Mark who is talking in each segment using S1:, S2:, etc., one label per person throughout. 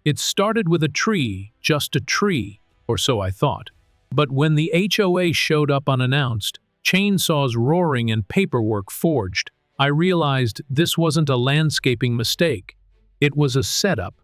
S1: It started with a tree, just a tree, or so I thought. But when the HOA showed up unannounced, chainsaws roaring and paperwork forged, I realized this wasn't a landscaping mistake. It was a setup.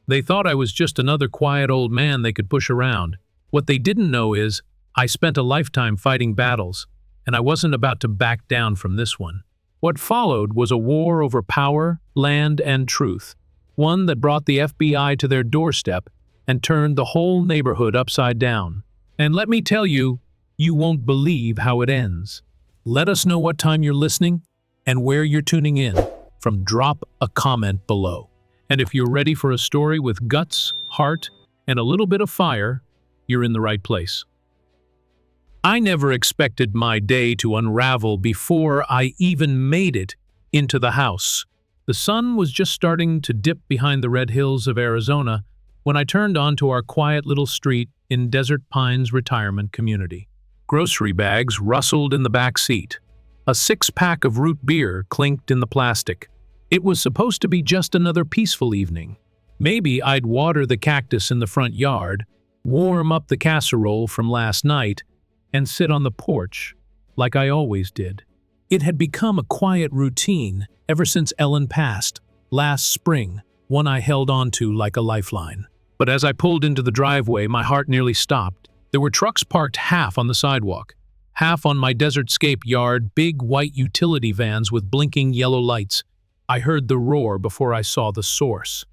S1: They thought I was just another quiet old man they could push around. What they didn't know is, I spent a lifetime fighting battles, and I wasn't about to back down from this one. What followed was a war over power, land, and truth. One that brought the FBI to their doorstep and turned the whole neighborhood upside down. And let me tell you, you won't believe how it ends. Let us know what time you're listening and where you're tuning in from drop a comment below. And if you're ready for a story with guts, heart, and a little bit of fire, you're in the right place. I never expected my day to unravel before I even made it into the house. The sun was just starting to dip behind the red hills of Arizona when I turned onto our quiet little street in Desert Pines retirement community. Grocery bags rustled in the back seat. A six-pack of root beer clinked in the plastic. It was supposed to be just another peaceful evening. Maybe I'd water the cactus in the front yard, warm up the casserole from last night, and sit on the porch like I always did. It had become a quiet routine ever since Ellen passed, last spring, one I held onto like a lifeline. But as I pulled into the driveway, my heart nearly stopped. There were trucks parked half on the sidewalk, half on my desertscape yard, big white utility vans with blinking yellow lights. I heard the roar before I saw the source.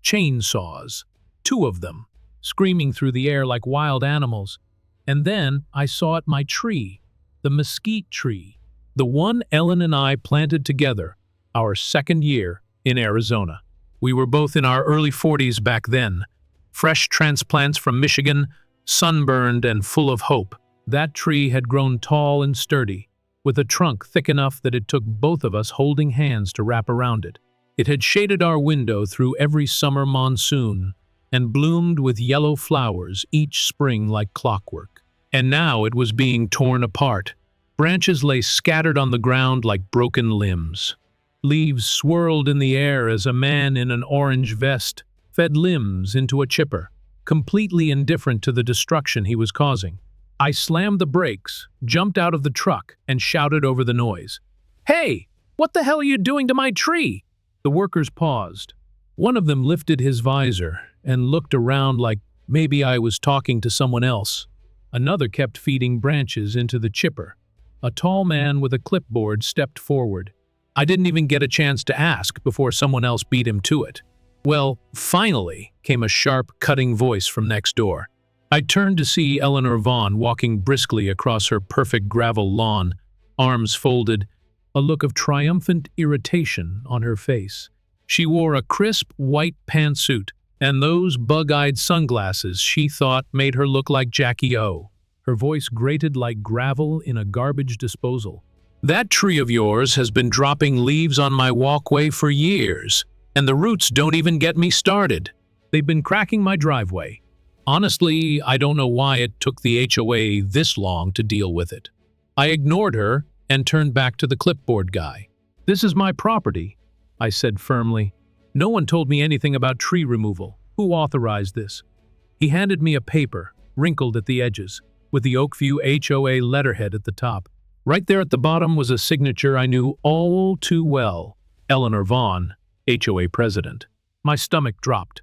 S1: Chainsaws, 2 of them, screaming through the air like wild animals. And then I saw it my tree, the mesquite tree, the one Ellen and I planted together, our second year in Arizona. We were both in our early 40s back then, fresh transplants from Michigan, sunburned and full of hope. That tree had grown tall and sturdy, with a trunk thick enough that it took both of us holding hands to wrap around it. It had shaded our window through every summer monsoon and bloomed with yellow flowers each spring like clockwork. And now it was being torn apart. Branches lay scattered on the ground like broken limbs. Leaves swirled in the air as a man in an orange vest fed limbs into a chipper, completely indifferent to the destruction he was causing. I slammed the brakes, jumped out of the truck, and shouted over the noise. "Hey, what the hell are you doing to my tree?" The workers paused. One of them lifted his visor and looked around like maybe I was talking to someone else. Another kept feeding branches into the chipper. A tall man with a clipboard stepped forward. I didn't even get a chance to ask before someone else beat him to it. Well, finally, came a sharp, cutting voice from next door. I turned to see Eleanor Vaughn walking briskly across her perfect gravel lawn, arms folded, a look of triumphant irritation on her face. She wore a crisp white pantsuit and those bug-eyed sunglasses she thought made her look like Jackie O. Her voice grated like gravel in a garbage disposal. "That tree of yours has been dropping leaves on my walkway for years, and the roots don't even get me started. They've been cracking my driveway. Honestly, I don't know why it took the HOA this long to deal with it." I ignored her and turned back to the clipboard guy. "This is my property," I said firmly. "No one told me anything about tree removal. Who authorized this?" He handed me a paper, wrinkled at the edges, with the Oakview HOA letterhead at the top. Right there at the bottom was a signature I knew all too well. Eleanor Vaughn, HOA president. My stomach dropped.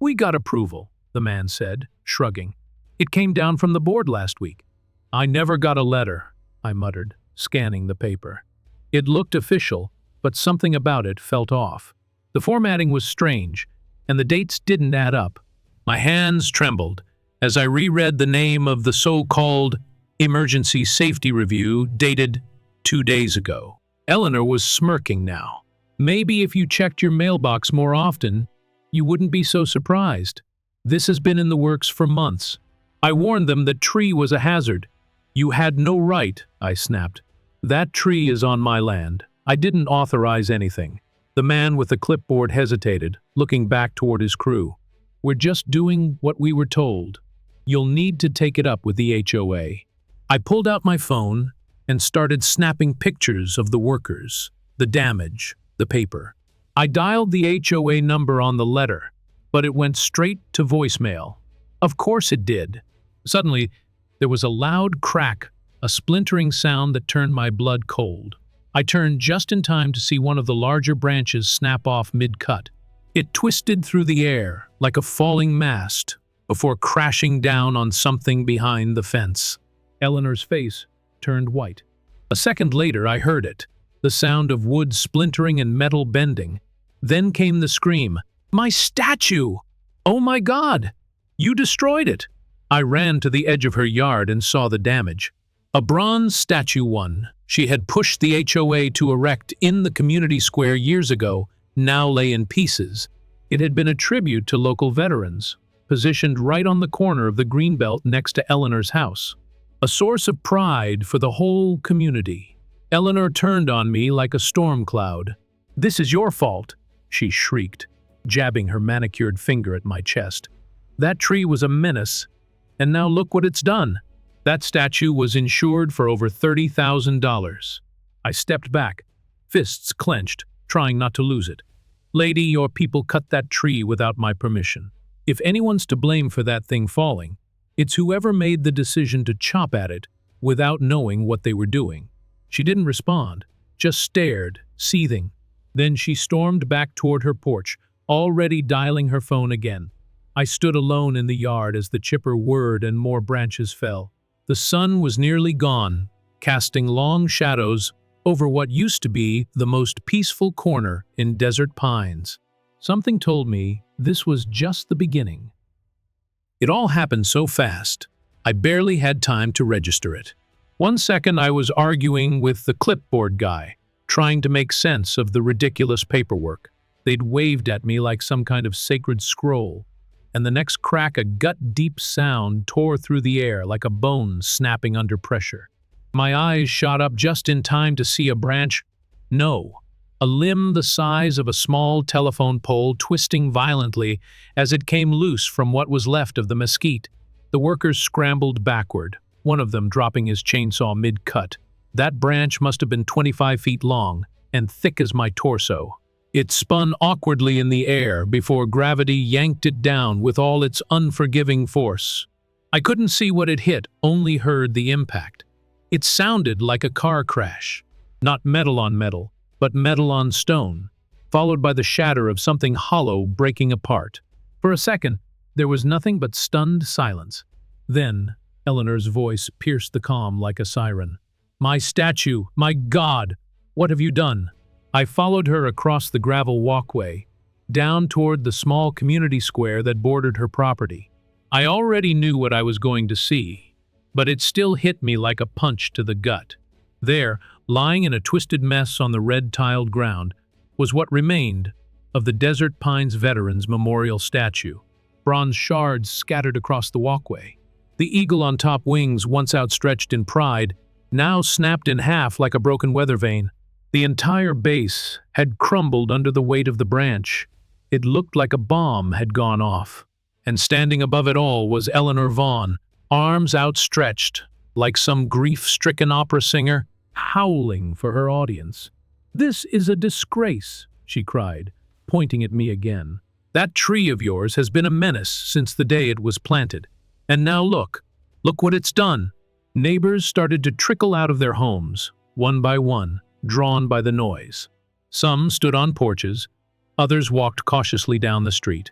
S1: "We got approval," the man said, shrugging. "It came down from the board last week." "I never got a letter," I muttered, scanning the paper. It looked official, but something about it felt off. The formatting was strange, and the dates didn't add up. My hands trembled as I reread the name of the so-called emergency safety review dated 2 days ago. Eleanor was smirking now. "Maybe if you checked your mailbox more often, you wouldn't be so surprised. This has been in the works for months. I warned them that tree was a hazard." "You had no right," I snapped. "That tree is on my land. I didn't authorize anything." The man with the clipboard hesitated, looking back toward his crew. "We're just doing what we were told. You'll need to take it up with the HOA." I pulled out my phone and started snapping pictures of the workers, the damage, the paper. I dialed the HOA number on the letter, but it went straight to voicemail. Of course it did. Suddenly, there was a loud crack, a splintering sound that turned my blood cold. I turned just in time to see one of the larger branches snap off mid-cut. It twisted through the air like a falling mast before crashing down on something behind the fence. Eleanor's face turned white. A second later, I heard it, the sound of wood splintering and metal bending. Then came the scream, "My statue! Oh my God! You destroyed it!" I ran to the edge of her yard and saw the damage. A bronze statue one she had pushed the HOA to erect in the community square years ago now lay in pieces. It had been a tribute to local veterans, positioned right on the corner of the greenbelt next to Eleanor's house. A source of pride for the whole community. Eleanor turned on me like a storm cloud. "This is your fault," she shrieked, jabbing her manicured finger at my chest. "That tree was a menace, and now look what it's done." That statue was insured for over $30,000. I stepped back, fists clenched, trying not to lose it. "Lady, your people cut that tree without my permission. If anyone's to blame for that thing falling, it's whoever made the decision to chop at it without knowing what they were doing." She didn't respond, just stared, seething. Then she stormed back toward her porch, already dialing her phone again. I stood alone in the yard as the chipper whirred and more branches fell. The sun was nearly gone, casting long shadows over what used to be the most peaceful corner in Desert Pines. Something told me this was just the beginning. It all happened so fast, I barely had time to register it. 1 second I was arguing with the clipboard guy, trying to make sense of the ridiculous paperwork. They'd waved at me like some kind of sacred scroll, and the next crack a gut-deep sound tore through the air like a bone snapping under pressure. My eyes shot up just in time to see a branch, no, a limb the size of a small telephone pole twisting violently as it came loose from what was left of the mesquite. The workers scrambled backward, one of them dropping his chainsaw mid-cut. That branch must have been 25 feet long and thick as my torso. It spun awkwardly in the air before gravity yanked it down with all its unforgiving force. I couldn't see what it hit, only heard the impact. It sounded like a car crash. Not metal on metal, but metal on stone, followed by the shatter of something hollow breaking apart. For a second, there was nothing but stunned silence. Then, Eleanor's voice pierced the calm like a siren. "My statue! My God! What have you done?" I followed her across the gravel walkway, down toward the small community square that bordered her property. I already knew what I was going to see, but it still hit me like a punch to the gut. There, lying in a twisted mess on the red-tiled ground, was what remained of the Desert Pines Veterans Memorial statue. Bronze shards scattered across the walkway. The eagle on top wings, once outstretched in pride, now snapped in half like a broken weather vane. The entire base had crumbled under the weight of the branch. It looked like a bomb had gone off. And standing above it all was Eleanor Vaughn, arms outstretched, like some grief-stricken opera singer, howling for her audience. "This is a disgrace," she cried, pointing at me again. "That tree of yours has been a menace since the day it was planted. And now look what it's done." Neighbors started to trickle out of their homes, one by one, drawn by the noise. Some stood on porches, others walked cautiously down the street.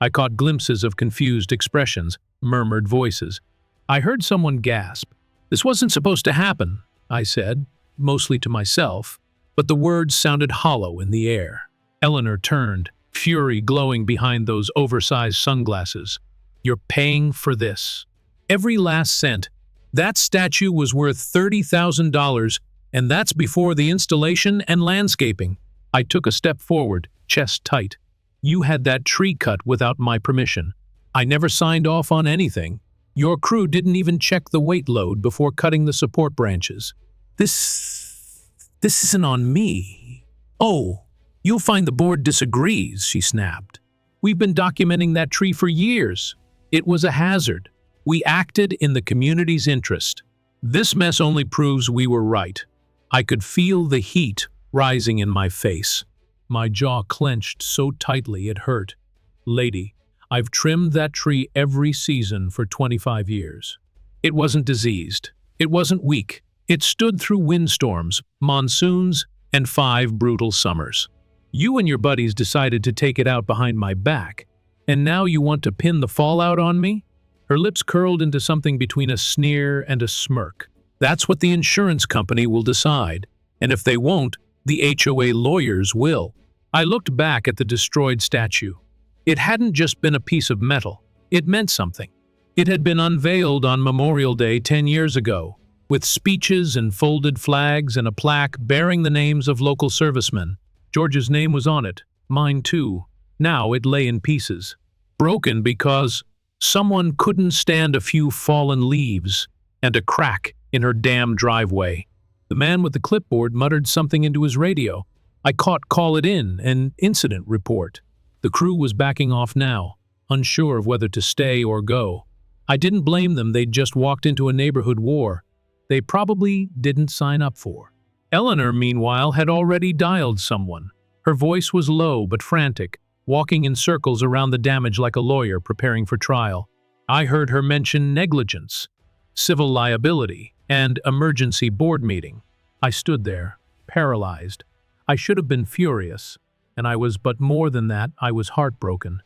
S1: I caught glimpses of confused expressions, murmured voices. I heard someone gasp. "This wasn't supposed to happen," I said, mostly to myself, but the words sounded hollow in the air. Eleanor turned, fury glowing behind those oversized sunglasses. "You're paying for this. Every last cent. That statue was worth $30,000, and that's before the installation and landscaping." I took a step forward, chest tight. "You had that tree cut without my permission. I never signed off on anything. Your crew didn't even check the weight load before cutting the support branches. This isn't on me." "Oh, you'll find the board disagrees," she snapped. "We've been documenting that tree for years. It was a hazard. We acted in the community's interest. This mess only proves we were right." I could feel the heat rising in my face. My jaw clenched so tightly it hurt. "Lady, I've trimmed that tree every season for 25 years. It wasn't diseased. It wasn't weak. It stood through windstorms, monsoons, and 5 brutal summers. You and your buddies decided to take it out behind my back, and now you want to pin the fallout on me? Her lips curled into something between a sneer and a smirk. That's what the insurance company will decide, and if they won't, the HOA lawyers will. I looked back at the destroyed statue. It hadn't just been a piece of metal. It meant something. It had been unveiled on Memorial Day 10 years ago, with speeches and folded flags and a plaque bearing the names of local servicemen. George's name was on it, mine too. Now it lay in pieces, broken because someone couldn't stand a few fallen leaves and a crack in her damn driveway. The man with the clipboard muttered something into his radio. I caught "call it in" an incident report. The crew was backing off now, unsure of whether to stay or go. I didn't blame them. They'd just walked into a neighborhood war they probably didn't sign up for. Eleanor, meanwhile, had already dialed someone. Her voice was low but frantic, walking in circles around the damage like a lawyer preparing for trial. I heard her mention negligence, civil liability, and emergency board meeting. I stood there, paralyzed. I should have been furious, and I was, but more than that, I was heartbroken.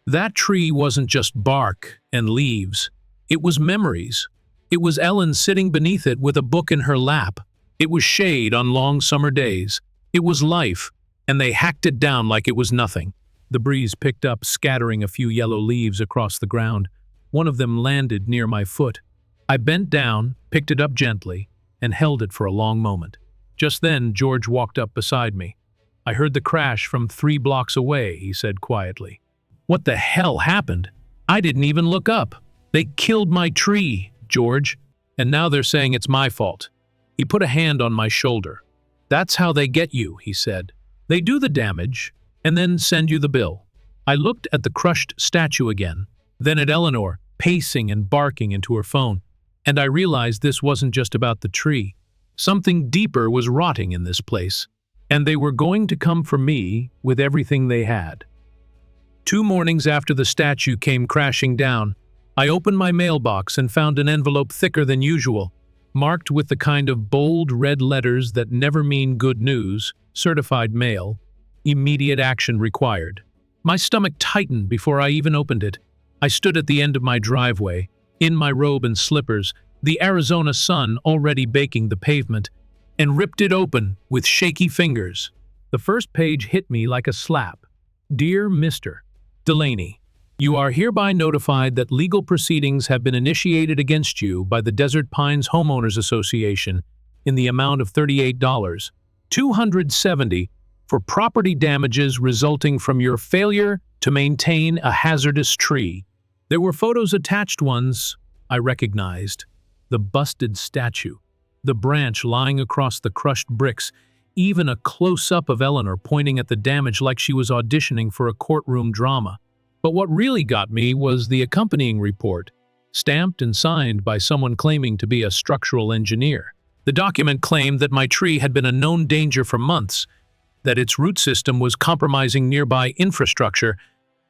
S1: That tree wasn't just bark and leaves. It was memories. It was Ellen sitting beneath it with a book in her lap. It was shade on long summer days. It was life, and they hacked it down like it was nothing. The breeze picked up, scattering a few yellow leaves across the ground. One of them landed near my foot. I bent down, picked it up gently, and held it for a long moment. Just then, George walked up beside me. I heard the crash from 3 blocks away, he said quietly. What the hell happened? I didn't even look up. They killed my tree, George, and now they're saying it's my fault. He put a hand on my shoulder. That's how they get you, he said. They do the damage, and then send you the bill. I looked at the crushed statue again, then at Eleanor, pacing and barking into her phone, and I realized this wasn't just about the tree. Something deeper was rotting in this place, and they were going to come for me with everything they had. 2 mornings after the statue came crashing down, I opened my mailbox and found an envelope thicker than usual, marked with the kind of bold red letters that never mean good news, certified mail, immediate action required. My stomach tightened before I even opened it. I stood at the end of my driveway, in my robe and slippers, the Arizona sun already baking the pavement, and ripped it open with shaky fingers. The first page hit me like a slap. Dear Mr. Delaney, you are hereby notified that legal proceedings have been initiated against you by the Desert Pines Homeowners Association in the amount of $38,270 for property damages resulting from your failure to maintain a hazardous tree. There were photos attached, ones I recognized. The busted statue, the branch lying across the crushed bricks, even a close-up of Eleanor pointing at the damage like she was auditioning for a courtroom drama. But what really got me was the accompanying report, stamped and signed by someone claiming to be a structural engineer. The document claimed that my tree had been a known danger for months, that its root system was compromising nearby infrastructure,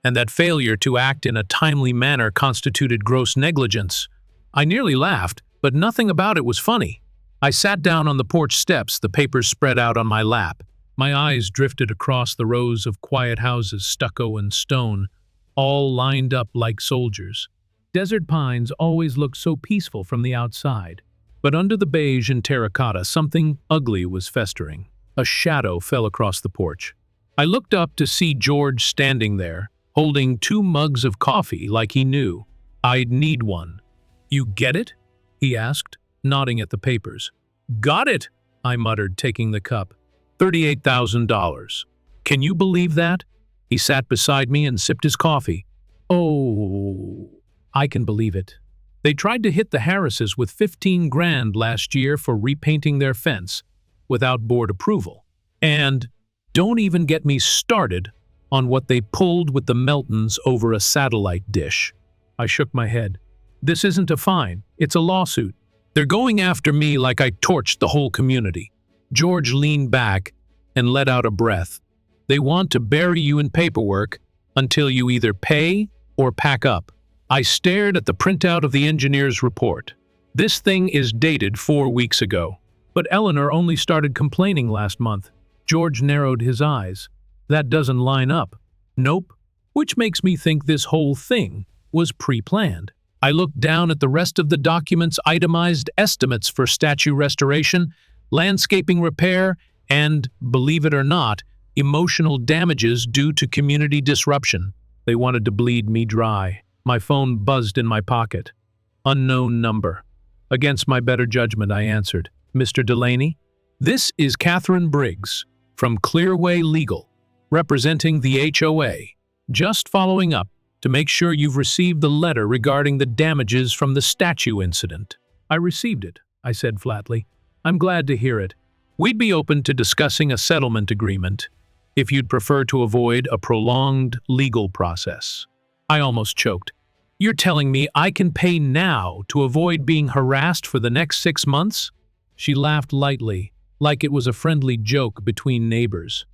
S1: and that failure to act in a timely manner constituted gross negligence. I nearly laughed, but nothing about it was funny. I sat down on the porch steps, the papers spread out on my lap. My eyes drifted across the rows of quiet houses, stucco and stone, all lined up like soldiers. Desert Pines always looked so peaceful from the outside, but under the beige and terracotta, something ugly was festering. A shadow fell across the porch. I looked up to see George standing there, holding 2 mugs of coffee like he knew I'd need one. You get it? He asked, nodding at the papers. Got it, I muttered, taking the cup. $38,000. Can you believe that? He sat beside me and sipped his coffee. Oh, I can believe it. They tried to hit the Harrises with $15 grand last year for repainting their fence without board approval. And don't even get me started on what they pulled with the Meltons over a satellite dish. I shook my head. This isn't a fine, it's a lawsuit. They're going after me like I torched the whole community. George leaned back and let out a breath. They want to bury you in paperwork until you either pay or pack up. I stared at the printout of the engineer's report. This thing is dated 4 weeks ago. But Eleanor only started complaining last month. George narrowed his eyes. That doesn't line up. Nope. Which makes me think this whole thing was pre-planned. I looked down at the rest of the document's itemized estimates for statue restoration, landscaping repair, and, believe it or not, emotional damages due to community disruption. They wanted to bleed me dry. My phone buzzed in my pocket. Unknown number. Against my better judgment, I answered. Mr. Delaney? This is Catherine Briggs, from Clearway Legal, representing the HOA. Just following up to make sure you've received the letter regarding the damages from the statue incident. I received it, I said flatly. I'm glad to hear it. We'd be open to discussing a settlement agreement if you'd prefer to avoid a prolonged legal process. I almost choked. You're telling me I can pay now to avoid being harassed for the next 6 months? She laughed lightly, like it was a friendly joke between neighbors.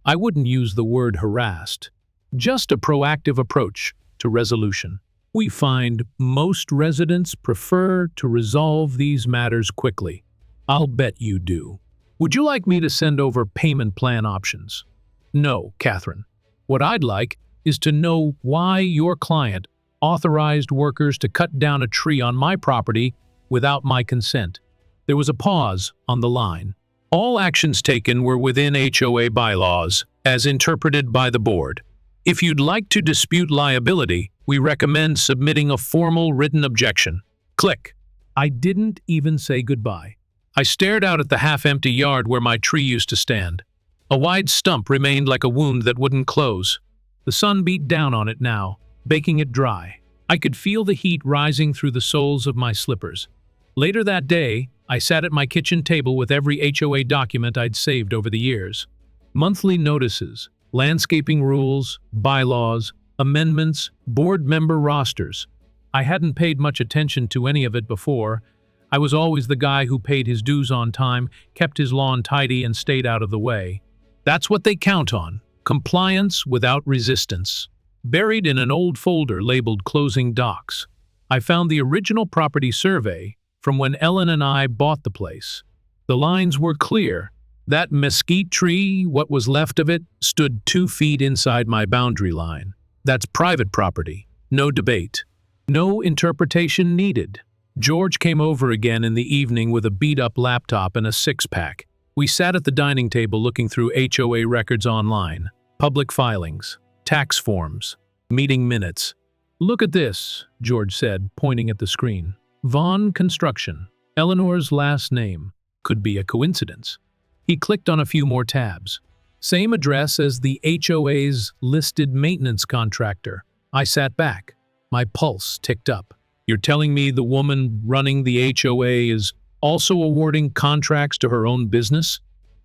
S1: I wouldn't use the word harassed. Just a proactive approach to resolution. We find most residents prefer to resolve these matters quickly. I'll bet you do. Would you like me to send over payment plan options? No, Catherine. What I'd like is to know why your client authorized workers to cut down a tree on my property without my consent. There was a pause on the line. All actions taken were within HOA bylaws, as interpreted by the board. If you'd like to dispute liability, we recommend submitting a formal written objection. Click. I didn't even say goodbye. I stared out at the half-empty yard where my tree used to stand. A wide stump remained like a wound that wouldn't close. The sun beat down on it now, baking it dry. I could feel the heat rising through the soles of my slippers. Later that day, I sat at my kitchen table with every HOA document I'd saved over the years. Monthly notices, landscaping rules, bylaws, amendments, board member rosters. I hadn't paid much attention to any of it before. I was always the guy who paid his dues on time, kept his lawn tidy, and stayed out of the way. That's what they count on, compliance without resistance. Buried in an old folder labeled Closing Docs, I found the original property survey from when Ellen and I bought the place. The lines were clear. That mesquite tree, what was left of it, stood 2 feet inside my boundary line. That's private property. No debate. No interpretation needed. George came over again in the evening with a beat-up laptop and a 6-pack. We sat at the dining table looking through HOA records online, public filings, tax forms, meeting minutes. Look at this, George said, pointing at the screen. Vaughn Construction. Eleanor's last name. Could be a coincidence. He clicked on a few more tabs. Same address as the HOA's listed maintenance contractor. I sat back. My pulse ticked up. You're telling me the woman running the HOA is also awarding contracts to her own business?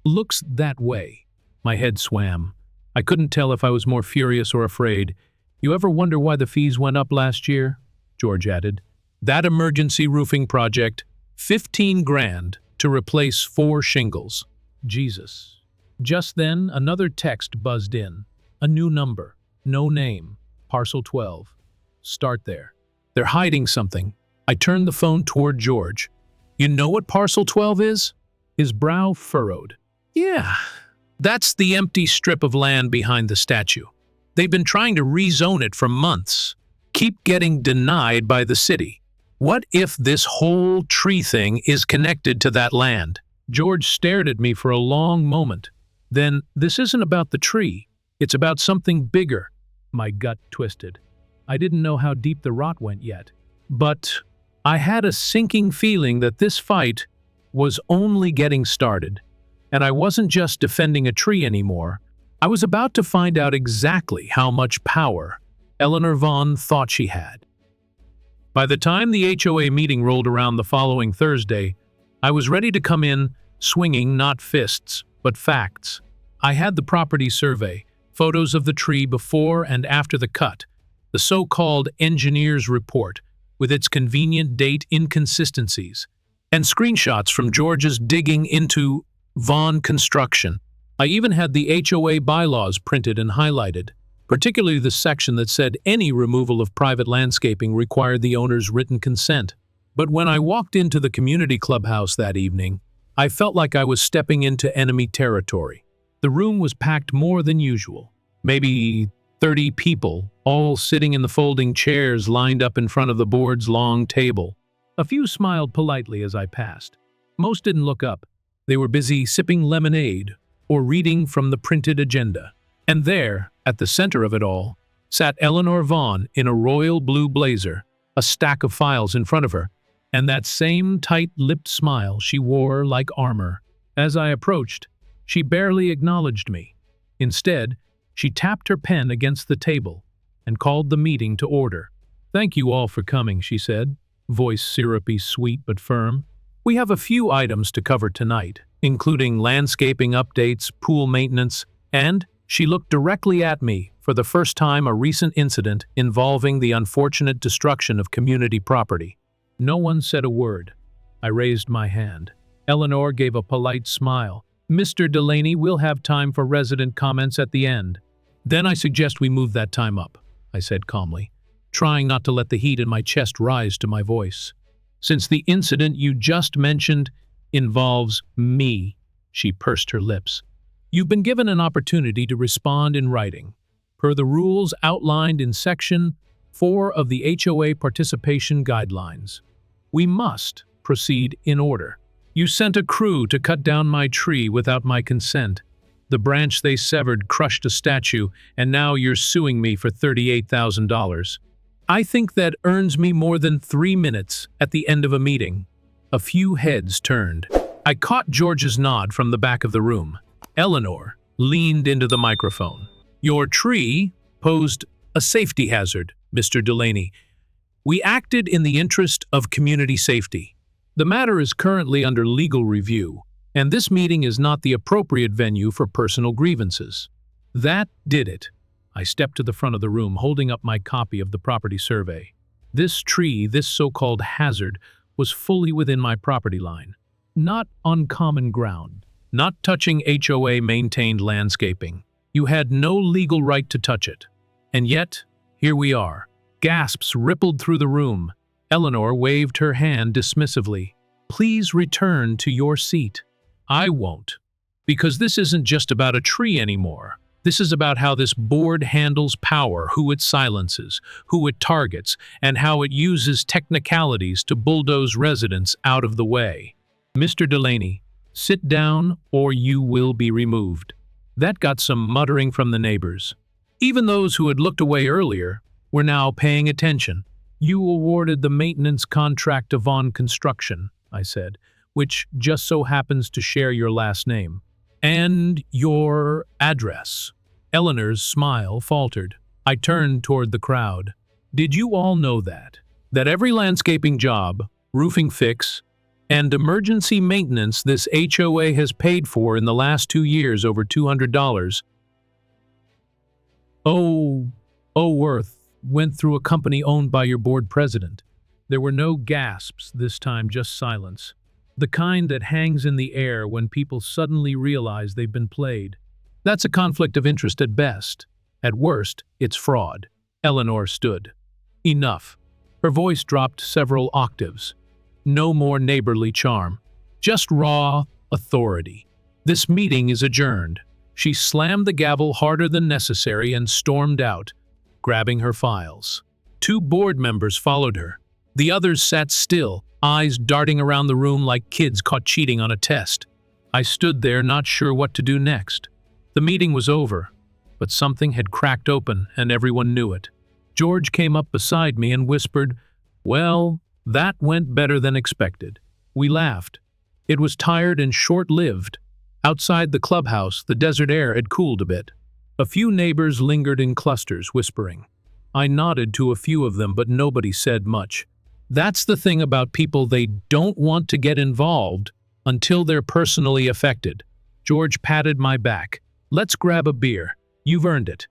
S1: Looks that way. My head swam. I couldn't tell if I was more furious or afraid. You ever wonder why the fees went up last year? George added. That emergency roofing project, 15 grand to replace 4 shingles. Jesus. Just then, another text buzzed in. A new number. No name. Parcel 12. Start there. They're hiding something. I turned the phone toward George. You know what Parcel 12 is? His brow furrowed. Yeah. That's the empty strip of land behind the statue. They've been trying to rezone it for months. Keep getting denied by the city. What if this whole tree thing is connected to that land? George stared at me for a long moment. Then, this isn't about the tree. It's about something bigger. My gut twisted. I didn't know how deep the rot went yet. But I had a sinking feeling that this fight was only getting started. And I wasn't just defending a tree anymore. I was about to find out exactly how much power Eleanor Vaughn thought she had. By the time the HOA meeting rolled around the following Thursday, I was ready to come in swinging not fists, but facts. I had the property survey, photos of the tree before and after the cut, the so-called engineer's report, with its convenient date inconsistencies, and screenshots from George's digging into Vaughn Construction. I even had the HOA bylaws printed and highlighted, particularly the section that said any removal of private landscaping required the owner's written consent. But when I walked into the community clubhouse that evening, I felt like I was stepping into enemy territory. The room was packed more than usual. Maybe 30 people, all sitting in the folding chairs lined up in front of the board's long table. A few smiled politely as I passed. Most didn't look up. They were busy sipping lemonade or reading from the printed agenda. And there, at the center of it all, sat Eleanor Vaughn in a royal blue blazer, a stack of files in front of her, and that same tight-lipped smile she wore like armor. As I approached, she barely acknowledged me. Instead, she tapped her pen against the table and called the meeting to order. "Thank you all for coming," she said, voice syrupy sweet but firm. "We have a few items to cover tonight, including landscaping updates, pool maintenance, and," she looked directly at me, for the first time, a recent incident involving the unfortunate destruction of community property. No one said a word. I raised my hand. Eleanor gave a polite smile. "Mr. Delaney, we'll have time for resident comments at the end." "Then I suggest we move that time up," I said calmly, trying not to let the heat in my chest rise to my voice. "Since the incident you just mentioned involves me," she pursed her lips. "You've been given an opportunity to respond in writing, per the rules outlined in Section 4 of the HOA Participation Guidelines. We must proceed in order. You sent a crew to cut down my tree without my consent. The branch they severed crushed a statue, and now you're suing me for $38,000. I think that earns me more than 3 minutes at the end of a meeting." A few heads turned. I caught George's nod from the back of the room. Eleanor leaned into the microphone. "Your tree posed a safety hazard, Mr. Delaney. We acted in the interest of community safety. The matter is currently under legal review, and this meeting is not the appropriate venue for personal grievances." That did it. I stepped to the front of the room, holding up my copy of the property survey. This tree, this so-called hazard, was fully within my property line. Not on common ground. Not touching HOA-maintained landscaping. You had no legal right to touch it. And yet, here we are. Gasps rippled through the room. Eleanor waved her hand dismissively. "Please return to your seat." "I won't. Because this isn't just about a tree anymore. This is about how this board handles power, who it silences, who it targets, and how it uses technicalities to bulldoze residents out of the way. Mr. Delaney, sit down or you will be removed." That got some muttering from the neighbors. Even those who had looked away earlier were now paying attention. "You awarded the maintenance contract to Vaughn Construction," I said, "which just so happens to share your last name. And your address." Eleanor's smile faltered. I turned toward the crowd. "Did you all know that? That every landscaping job, roofing fix, and emergency maintenance this HOA has paid for in the last 2 years over $200. Worth went through a company owned by your board president." There were no gasps this time, just silence. The kind that hangs in the air when people suddenly realize they've been played. That's a conflict of interest at best. At worst, it's fraud. Eleanor stood. Enough. Her voice dropped several octaves. No more neighborly charm. Just raw authority. "This meeting is adjourned." She slammed the gavel harder than necessary and stormed out, grabbing her files. 2 board members followed her. The others sat still, eyes darting around the room like kids caught cheating on a test. I stood there, not sure what to do next. The meeting was over, but something had cracked open and everyone knew it. George came up beside me and whispered, "Well, that went better than expected." We laughed. It was tired and short-lived. Outside the clubhouse, the desert air had cooled a bit. A few neighbors lingered in clusters, whispering. I nodded to a few of them, but nobody said much. That's the thing about people, they don't want to get involved until they're personally affected. George patted my back. "Let's grab a beer. You've earned it."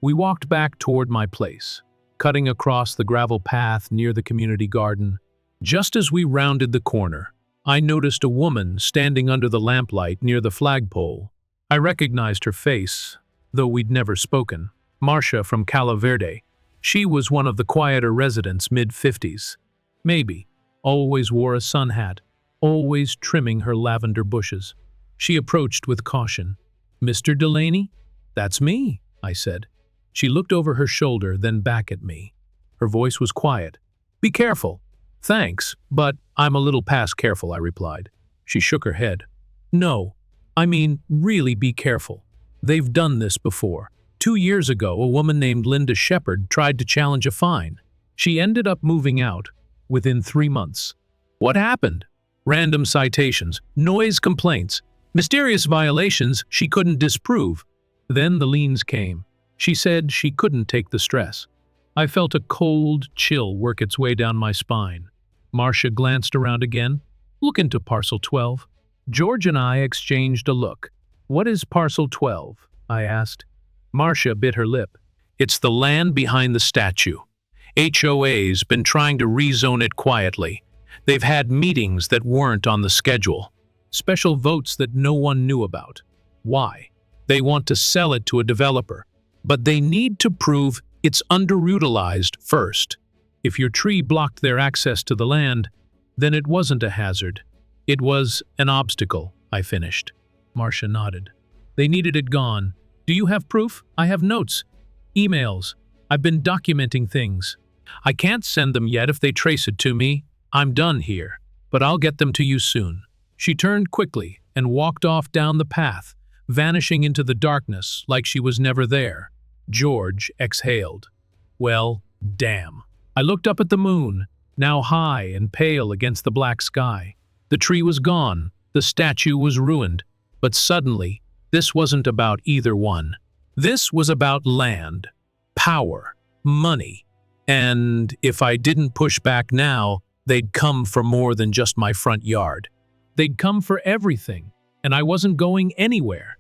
S1: We walked back toward my place, cutting across the gravel path near the community garden. Just as we rounded the corner, I noticed a woman standing under the lamplight near the flagpole. I recognized her face, though we'd never spoken. Marcia from Cala Verde. She was one of the quieter residents, mid-50s. Maybe. Always wore a sun hat, always trimming her lavender bushes. She approached with caution. "Mr. Delaney?" "That's me," I said. She looked over her shoulder, then back at me. Her voice was quiet. "Be careful." "Thanks, but I'm a little past careful," I replied. She shook her head. "No, I mean, really be careful. They've done this before. 2 years ago, a woman named Linda Shepard tried to challenge a fine. She ended up moving out within 3 months. What happened? Random citations, noise complaints, mysterious violations she couldn't disprove. Then the liens came. She said she couldn't take the stress. I felt a cold chill work its way down my spine. Marcia glanced around again. "Look into Parcel 12. George and I exchanged a look. "What is Parcel 12? I asked. Marcia bit her lip. "It's the land behind the statue. HOA's been trying to rezone it quietly. They've had meetings that weren't on the schedule. Special votes that no one knew about. Why? They want to sell it to a developer. But they need to prove it's underutilized first. If your tree blocked their access to the land, then it wasn't a hazard. It was an obstacle," I finished. Marcia nodded. "They needed it gone. Do you have proof?" "I have notes. Emails. I've been documenting things. I can't send them yet if they trace it to me. I'm done here, but I'll get them to you soon." She turned quickly and walked off down the path, vanishing into the darkness like she was never there. George exhaled. Well, damn. I looked up at the moon, now high and pale against the black sky. The tree was gone, the statue was ruined, but suddenly, this wasn't about either one. This was about land, power, money, and if I didn't push back now, they'd come for more than just my front yard. They'd come for everything, and I wasn't going anywhere.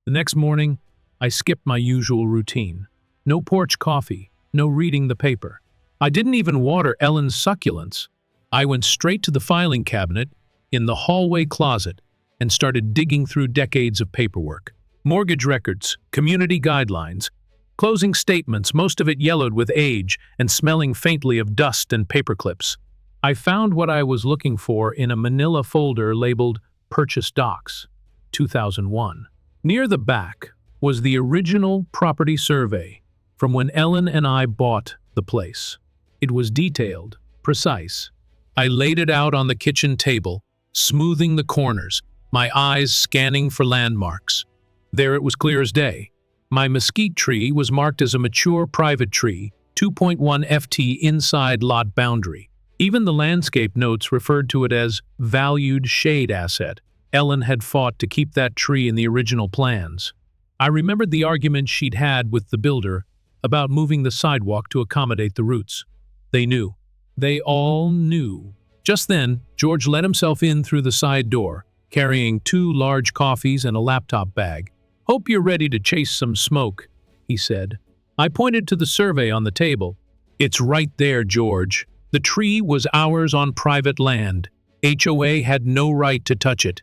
S1: The next morning, I skipped my usual routine. No porch coffee, no reading the paper. I didn't even water Ellen's succulents. I went straight to the filing cabinet in the hallway closet and started digging through decades of paperwork. Mortgage records, community guidelines, closing statements, most of it yellowed with age and smelling faintly of dust and paper clips. I found what I was looking for in a manila folder labeled Purchase Docs, 2001. Near the back was the original property survey from when Ellen and I bought the place. It was detailed, precise. I laid it out on the kitchen table, smoothing the corners, my eyes scanning for landmarks. There it was clear as day. My mesquite tree was marked as a mature private tree, 2.1 FT inside lot boundary. Even the landscape notes referred to it as valued shade asset. Ellen had fought to keep that tree in the original plans. I remembered the argument she'd had with the builder about moving the sidewalk to accommodate the roots. They knew. They all knew. Just then, George let himself in through the side door, carrying 2 large coffees and a laptop bag. "Hope you're ready to chase some smoke," he said. I pointed to the survey on the table. "It's right there, George. The tree was ours on private land. HOA had no right to touch it."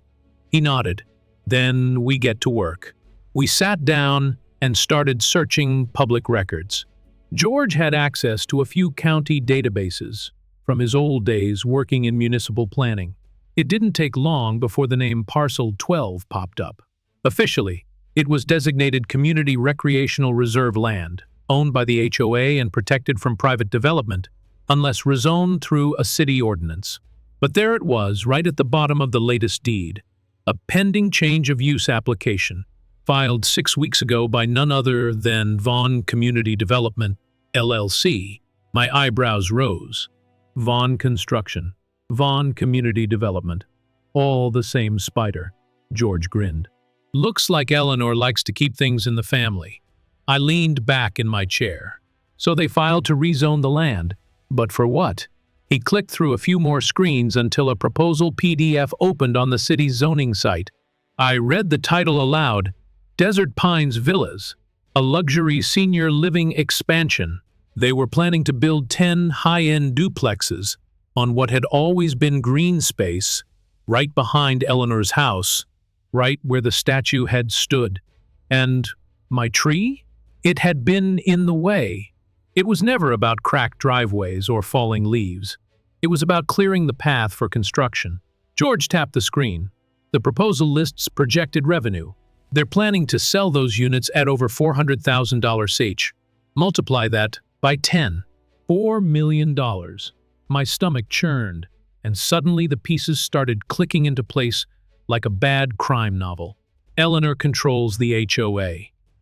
S1: He nodded. "Then we get to work." We sat down and started searching public records. George had access to a few county databases from his old days working in municipal planning. It didn't take long before the name Parcel 12 popped up. Officially, it was designated Community Recreational Reserve Land, owned by the HOA and protected from private development, unless rezoned through a city ordinance. But there it was, right at the bottom of the latest deed, a pending change of use application, filed 6 weeks ago by none other than Vaughn Community Development, LLC. My eyebrows rose. Vaughn Construction, Vaughn Community Development, all the same spider. George grinned. "Looks like Eleanor likes to keep things in the family." I leaned back in my chair. So they filed to rezone the land. But for what? He clicked through a few more screens until a proposal PDF opened on the city's zoning site. I read the title aloud, Desert Pines Villas, a luxury senior living expansion. They were planning to build 10 high-end duplexes on what had always been green space, right behind Eleanor's house, right where the statue had stood. And my tree? It had been in the way. It was never about cracked driveways or falling leaves. It was about clearing the path for construction. George tapped the screen. The proposal lists projected revenue. They're planning to sell those units at over $400,000 each. Multiply that by 10. $4 million. My stomach churned, and suddenly the pieces started clicking into place like a bad crime novel. Eleanor controls the HOA.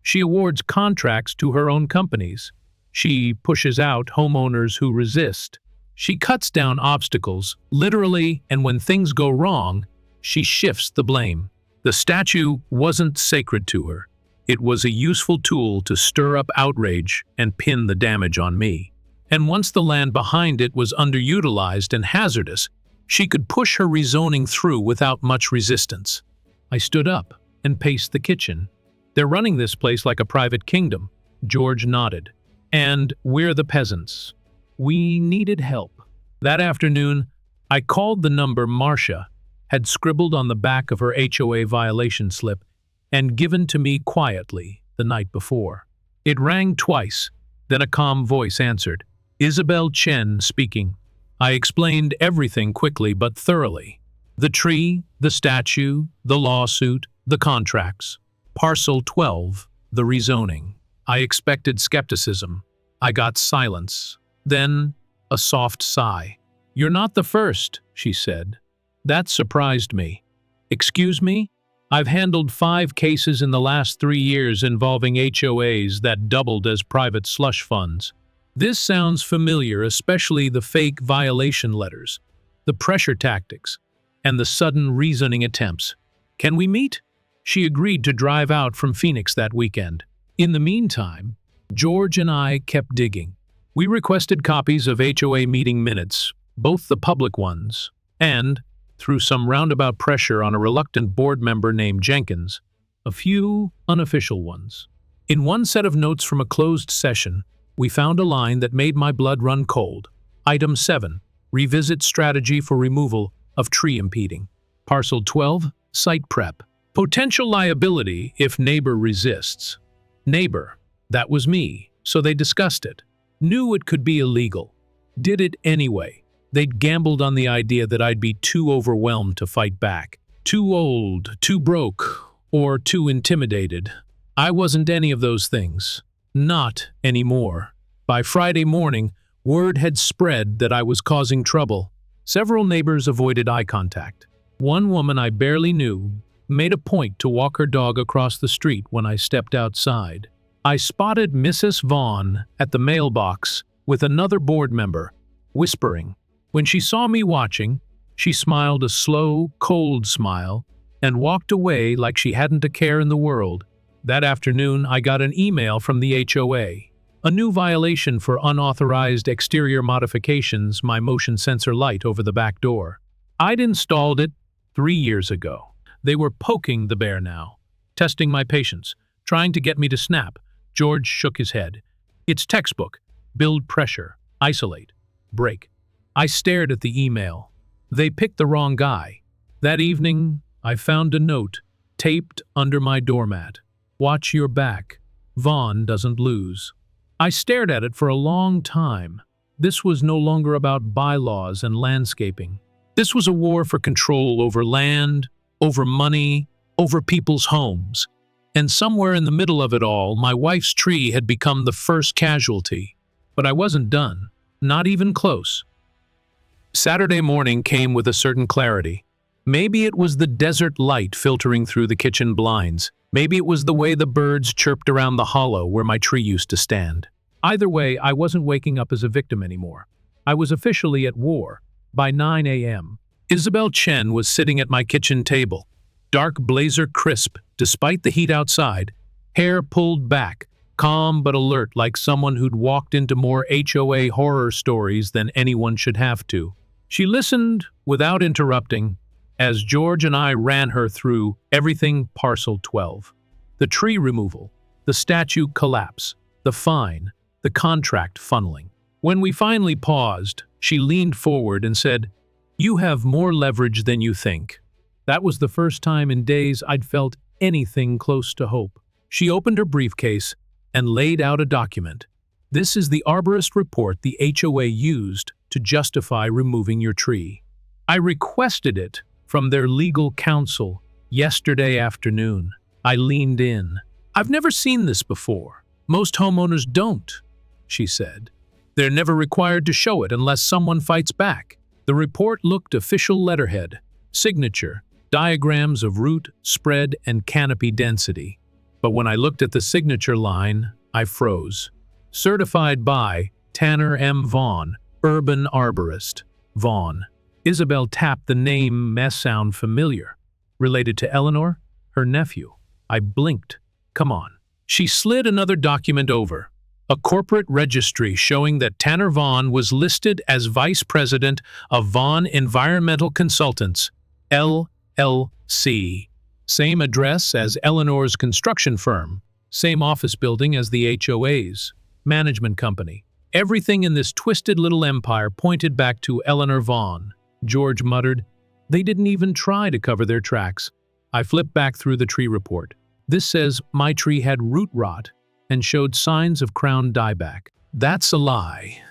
S1: She awards contracts to her own companies. She pushes out homeowners who resist. She cuts down obstacles, literally, and when things go wrong, she shifts the blame. The statue wasn't sacred to her. It was a useful tool to stir up outrage and pin the damage on me. And once the land behind it was underutilized and hazardous, she could push her rezoning through without much resistance. I stood up and paced the kitchen. They're running this place like a private kingdom. George nodded. And we're the peasants. We needed help. That afternoon, I called the number Marcia had scribbled on the back of her HOA violation slip and given to me quietly the night before. It rang twice, then a calm voice answered. Isabel Chen speaking. I explained everything quickly but thoroughly. The tree, the statue, the lawsuit, the contracts. Parcel 12, the rezoning. I expected skepticism. I got silence. Then, a soft sigh. You're not the first, she said. That surprised me. Excuse me? I've handled 5 cases in the last 3 years involving HOAs that doubled as private slush funds. This sounds familiar, especially the fake violation letters, the pressure tactics, and the sudden reasoning attempts. Can we meet? She agreed to drive out from Phoenix that weekend. In the meantime, George and I kept digging. We requested copies of HOA meeting minutes, both the public ones, and, through some roundabout pressure on a reluctant board member named Jenkins, a few unofficial ones. In one set of notes from a closed session, we found a line that made my blood run cold. Item 7, revisit strategy for removal of tree impeding. Parcel 12, site prep. Potential liability if neighbor resists. Neighbor, that was me, so they discussed it. Knew it could be illegal. Did it anyway. They'd gambled on the idea that I'd be too overwhelmed to fight back. Too old, too broke, or too intimidated. I wasn't any of those things. Not anymore. By Friday morning, word had spread that I was causing trouble. Several neighbors avoided eye contact. One woman I barely knew made a point to walk her dog across the street when I stepped outside. I spotted Mrs. Vaughn at the mailbox with another board member, whispering. When she saw me watching, she smiled a slow, cold smile and walked away like she hadn't a care in the world. That afternoon, I got an email from the HOA. A new violation for unauthorized exterior modifications, my motion sensor light over the back door. I'd installed it 3 years ago. They were poking the bear now, testing my patience, trying to get me to snap. George shook his head. It's textbook. Build pressure. Isolate. Break. I stared at the email. They picked the wrong guy. That evening, I found a note taped under my doormat. Watch your back. Vaughn doesn't lose. I stared at it for a long time. This was no longer about bylaws and landscaping. This was a war for control over land, over money, over people's homes. And somewhere in the middle of it all, my wife's tree had become the first casualty. But I wasn't done. Not even close. Saturday morning came with a certain clarity. Maybe it was the desert light filtering through the kitchen blinds. Maybe it was the way the birds chirped around the hollow where my tree used to stand. Either way, I wasn't waking up as a victim anymore. I was officially at war. By 9 a.m., Isabel Chen was sitting at my kitchen table. Dark blazer crisp, despite the heat outside, hair pulled back, calm but alert like someone who'd walked into more HOA horror stories than anyone should have to. She listened without interrupting as George and I ran her through everything Parcel 12. The tree removal, the statue collapse, the fine, the contract funneling. When we finally paused, she leaned forward and said, "You have more leverage than you think." That was the first time in days I'd felt anything close to hope. She opened her briefcase, and laid out a document. This is the arborist report the HOA used to justify removing your tree. I requested it from their legal counsel yesterday afternoon. I leaned in. I've never seen this before. Most homeowners don't, she said. They're never required to show it unless someone fights back. The report looked official letterhead, signature, diagrams of root, spread, and canopy density. But when I looked at the signature line, I froze. Certified by Tanner M. Vaughn, Urban Arborist. Vaughn. Isabel tapped the name. Mess sound familiar. Related to Eleanor? Her nephew. I blinked. Come on. She slid another document over. A corporate registry showing that Tanner Vaughn was listed as Vice President of Vaughn Environmental Consultants, LLC. Same address as Eleanor's construction firm. Same office building as the HOA's management company. Everything in this twisted little empire pointed back to Eleanor Vaughn. George muttered, "They didn't even try to cover their tracks." I flipped back through the tree report. This says my tree had root rot and showed signs of crown dieback. That's a lie.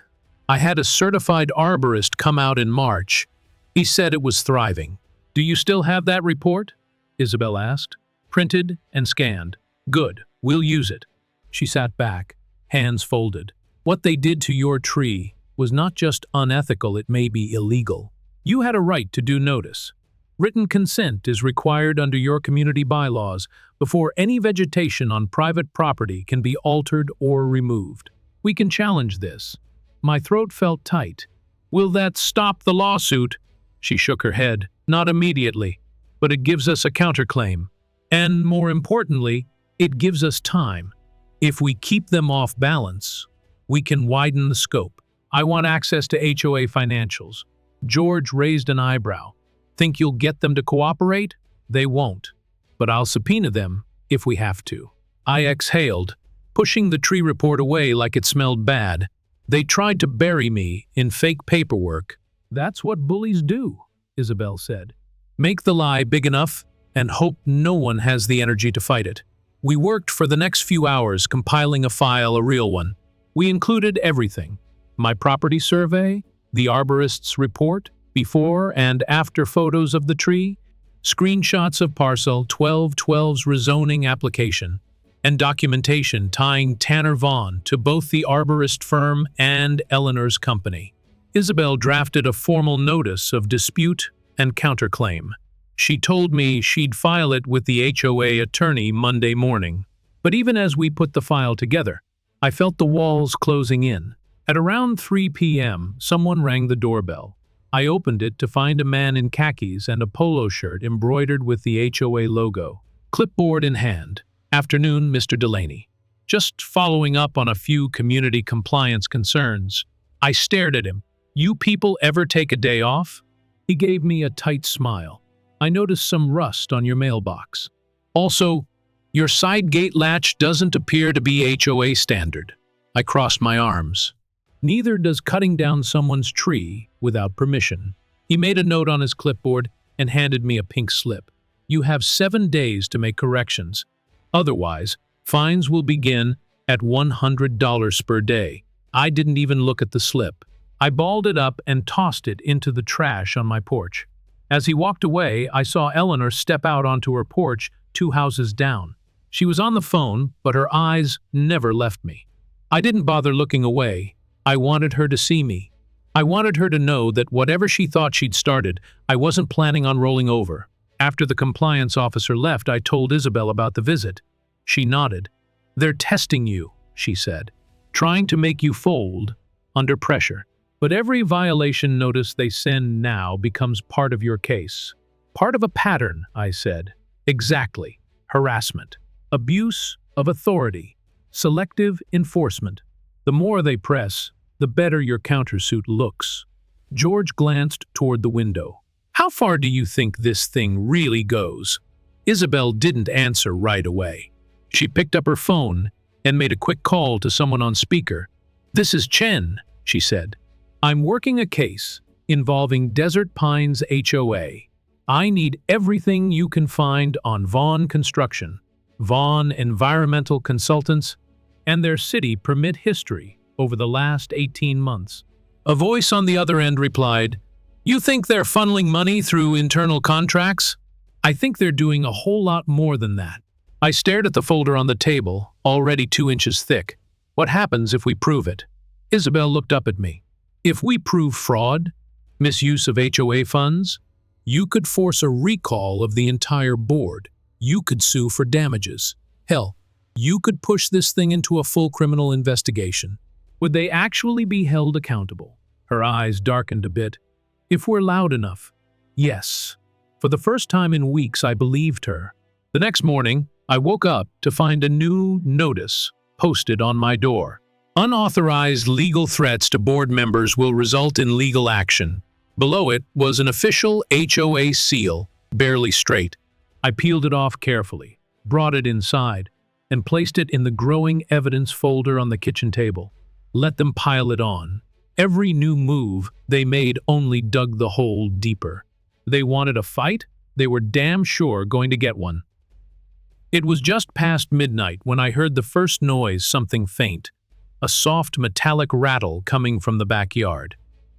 S1: I had a certified arborist come out in March. He said it was thriving. Do you still have that report? Isabel asked. Printed and scanned. Good, we'll use it. She sat back, hands folded. What they did to your tree was not just unethical, it may be illegal. You had a right to due notice. Written consent is required under your community bylaws before any vegetation on private property can be altered or removed. We can challenge this. My throat felt tight. Will that stop the lawsuit? She shook her head. Not immediately, but it gives us a counterclaim. And more importantly, it gives us time. If we keep them off balance, we can widen the scope. I want access to HOA financials. George raised an eyebrow. Think you'll get them to cooperate? They won't. But I'll subpoena them if we have to. I exhaled, pushing the tree report away like it smelled bad. They tried to bury me in fake paperwork. That's what bullies do, Isabel said. Make the lie big enough and hope no one has the energy to fight it. We worked for the next few hours compiling a file, a real one. We included everything. My property survey, the arborist's report, before and after photos of the tree, screenshots of parcel 1212's rezoning application, and documentation tying Tanner Vaughn to both the arborist firm and Eleanor's company. Isabel drafted a formal notice of dispute and counterclaim. She told me she'd file it with the HOA attorney Monday morning. But even as we put the file together, I felt the walls closing in. At around 3 p.m., someone rang the doorbell. I opened it to find a man in khakis and a polo shirt embroidered with the HOA logo. Clipboard in hand. Afternoon, Mr. Delaney. Just following up on a few community compliance concerns. I stared at him. You people ever take a day off? He gave me a tight smile. I noticed some rust on your mailbox. Also, your side gate latch doesn't appear to be HOA standard. I crossed my arms. Neither does cutting down someone's tree without permission. He made a note on his clipboard and handed me a pink slip. You have 7 days to make corrections. Otherwise, fines will begin at $100 per day. I didn't even look at the slip. I balled it up and tossed it into the trash on my porch. As he walked away, I saw Eleanor step out onto her porch 2 houses down. She was on the phone, but her eyes never left me. I didn't bother looking away. I wanted her to see me. I wanted her to know that whatever she thought she'd started, I wasn't planning on rolling over. After the compliance officer left, I told Isabel about the visit. She nodded. They're testing you, she said, trying to make you fold under pressure. But every violation notice they send now becomes part of your case. Part of a pattern, I said. Exactly. Harassment. Abuse of authority. Selective enforcement. The more they press, the better your countersuit looks. George glanced toward the window. How far do you think this thing really goes? Isabel didn't answer right away. She picked up her phone and made a quick call to someone on speaker. This is Chen, she said. I'm working a case involving Desert Pines HOA. I need everything you can find on Vaughn Construction, Vaughn Environmental Consultants, and their city permit history over the last 18 months. A voice on the other end replied, "You think they're funneling money through internal contracts? I think they're doing a whole lot more than that." I stared at the folder on the table, already 2 inches thick. "What happens if we prove it?" Isabel looked up at me. "If we prove fraud, misuse of HOA funds, you could force a recall of the entire board. You could sue for damages. Hell, you could push this thing into a full criminal investigation. Would they actually be held accountable?" Her eyes darkened a bit. "If we're loud enough, yes." For the first time in weeks, I believed her. The next morning, I woke up to find a new notice posted on my door. "Unauthorized legal threats to board members will result in legal action." Below it was an official HOA seal, barely straight. I peeled it off carefully, brought it inside, and placed it in the growing evidence folder on the kitchen table. Let them pile it on. Every new move they made only dug the hole deeper. They wanted a fight? They were damn sure going to get one. It was just past midnight when I heard the first noise, something faint. A soft metallic rattle coming from the backyard.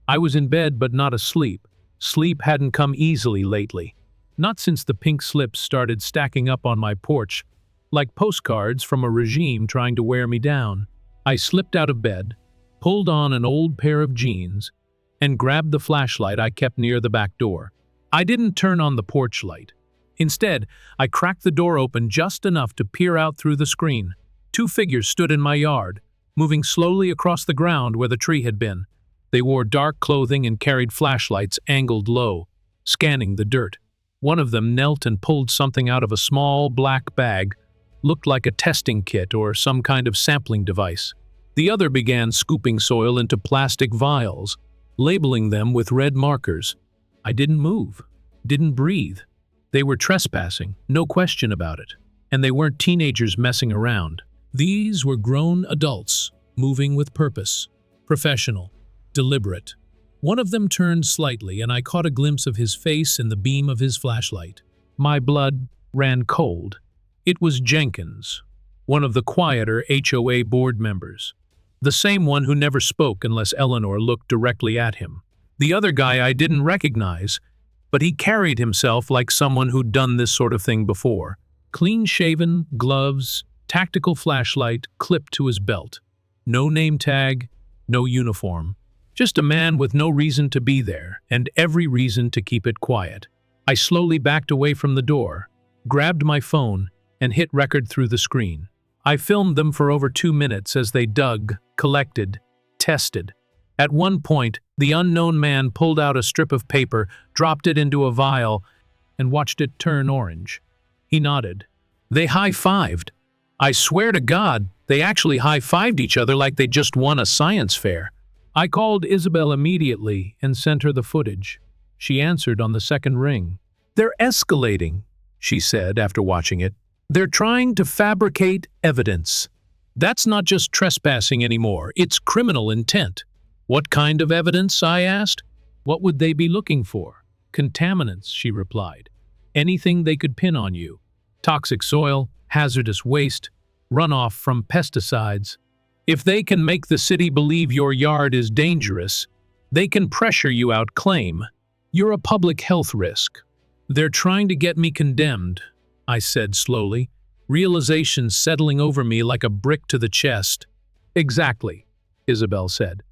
S1: I was in bed but not asleep. Sleep hadn't come easily lately. Not since the pink slips started stacking up on my porch, like postcards from a regime trying to wear me down. I slipped out of bed, pulled on an old pair of jeans, and grabbed the flashlight I kept near the back door. I didn't turn on the porch light. Instead, I cracked the door open just enough to peer out through the screen. 2 figures stood in my yard, moving slowly across the ground where the tree had been. They wore dark clothing and carried flashlights angled low, scanning the dirt. One of them knelt and pulled something out of a small black bag, looked like a testing kit or some kind of sampling device. The other began scooping soil into plastic vials, labeling them with red markers. I didn't move, didn't breathe. They were trespassing, no question about it. And they weren't teenagers messing around. These were grown adults, moving with purpose, professional, deliberate. One of them turned slightly, and I caught a glimpse of his face in the beam of his flashlight. My blood ran cold. It was Jenkins, one of the quieter HOA board members. The same one who never spoke unless Eleanor looked directly at him. The other guy I didn't recognize, but he carried himself like someone who'd done this sort of thing before. Clean-shaven, gloves, tactical flashlight clipped to his belt. No name tag, no uniform. Just a man with no reason to be there, and every reason to keep it quiet. I slowly backed away from the door, grabbed my phone, and hit record through the screen. I filmed them for over 2 minutes as they dug, collected, tested. At one point, the unknown man pulled out a strip of paper, dropped it into a vial, and watched it turn orange. He nodded. They high-fived. I swear to God, they actually high-fived each other like they just won a science fair. I called Isabel immediately and sent her the footage. She answered on the second ring. "They're escalating," she said after watching it. "They're trying to fabricate evidence. That's not just trespassing anymore, it's criminal intent." "What kind of evidence?" I asked. "What would they be looking for?" "Contaminants," she replied. "Anything they could pin on you. Toxic soil, hazardous waste, runoff from pesticides. If they can make the city believe your yard is dangerous, they can pressure you out, claim you're a public health risk." "They're trying to get me condemned," I said slowly, realization settling over me like a brick to the chest. "Exactly," Isabel said.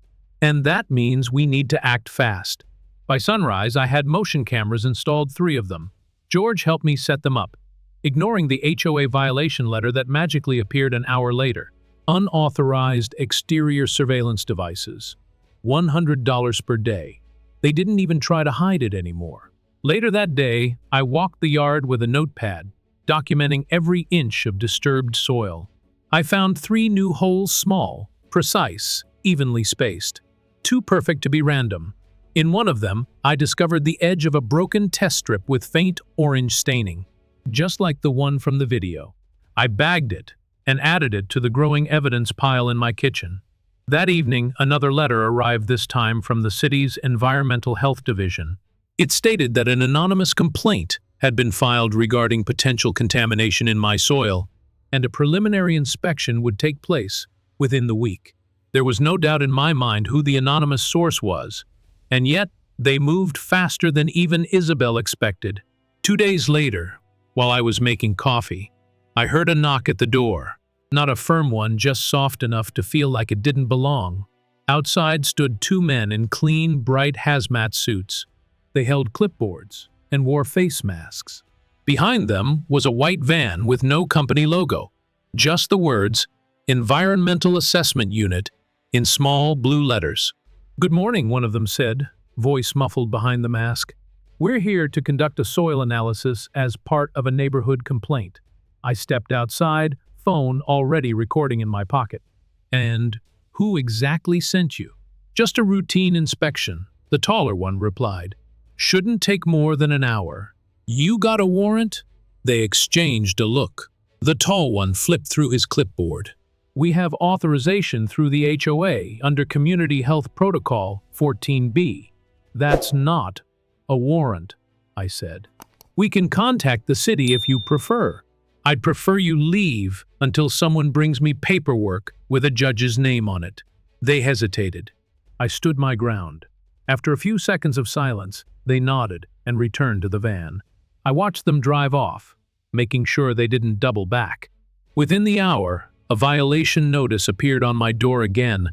S1: "And that means we need to act fast." By sunrise, I had motion cameras installed, 3 of them. George helped me set them up, ignoring the HOA violation letter that magically appeared an hour later. Unauthorized exterior surveillance devices. $100 per day. They didn't even try to hide it anymore. Later that day, I walked the yard with a notepad, documenting every inch of disturbed soil. I found 3 new holes, small, precise, evenly spaced. Too perfect to be random. In one of them, I discovered the edge of a broken test strip with faint orange staining, just like the one from the video. I bagged it and added it to the growing evidence pile in my kitchen. That evening, another letter arrived, this time from the city's Environmental Health Division. It stated that an anonymous complaint had been filed regarding potential contamination in my soil, and a preliminary inspection would take place within the week. There was no doubt in my mind who the anonymous source was, and yet they moved faster than even Isabel expected. 2 days later, while I was making coffee, I heard a knock at the door. Not a firm one, just soft enough to feel like it didn't belong. Outside stood 2 men in clean, bright hazmat suits. They held clipboards and wore face masks. Behind them was a white van with no company logo, just the words, Environmental Assessment Unit, in small blue letters. "Good morning," one of them said, voice muffled behind the mask. "We're here to conduct a soil analysis as part of a neighborhood complaint." I stepped outside, phone already recording in my pocket. "And who exactly sent you?" "Just a routine inspection," the taller one replied. "Shouldn't take more than an hour." "You got a warrant?" They exchanged a look. The tall one flipped through his clipboard. "We have authorization through the HOA under Community Health Protocol 14B. "That's not a warrant," I said. "We can contact the city if you prefer." "I'd prefer you leave until someone brings me paperwork with a judge's name on it." They hesitated. I stood my ground. After a few seconds of silence, they nodded and returned to the van. I watched them drive off, making sure they didn't double back. Within the hour, a violation notice appeared on my door again.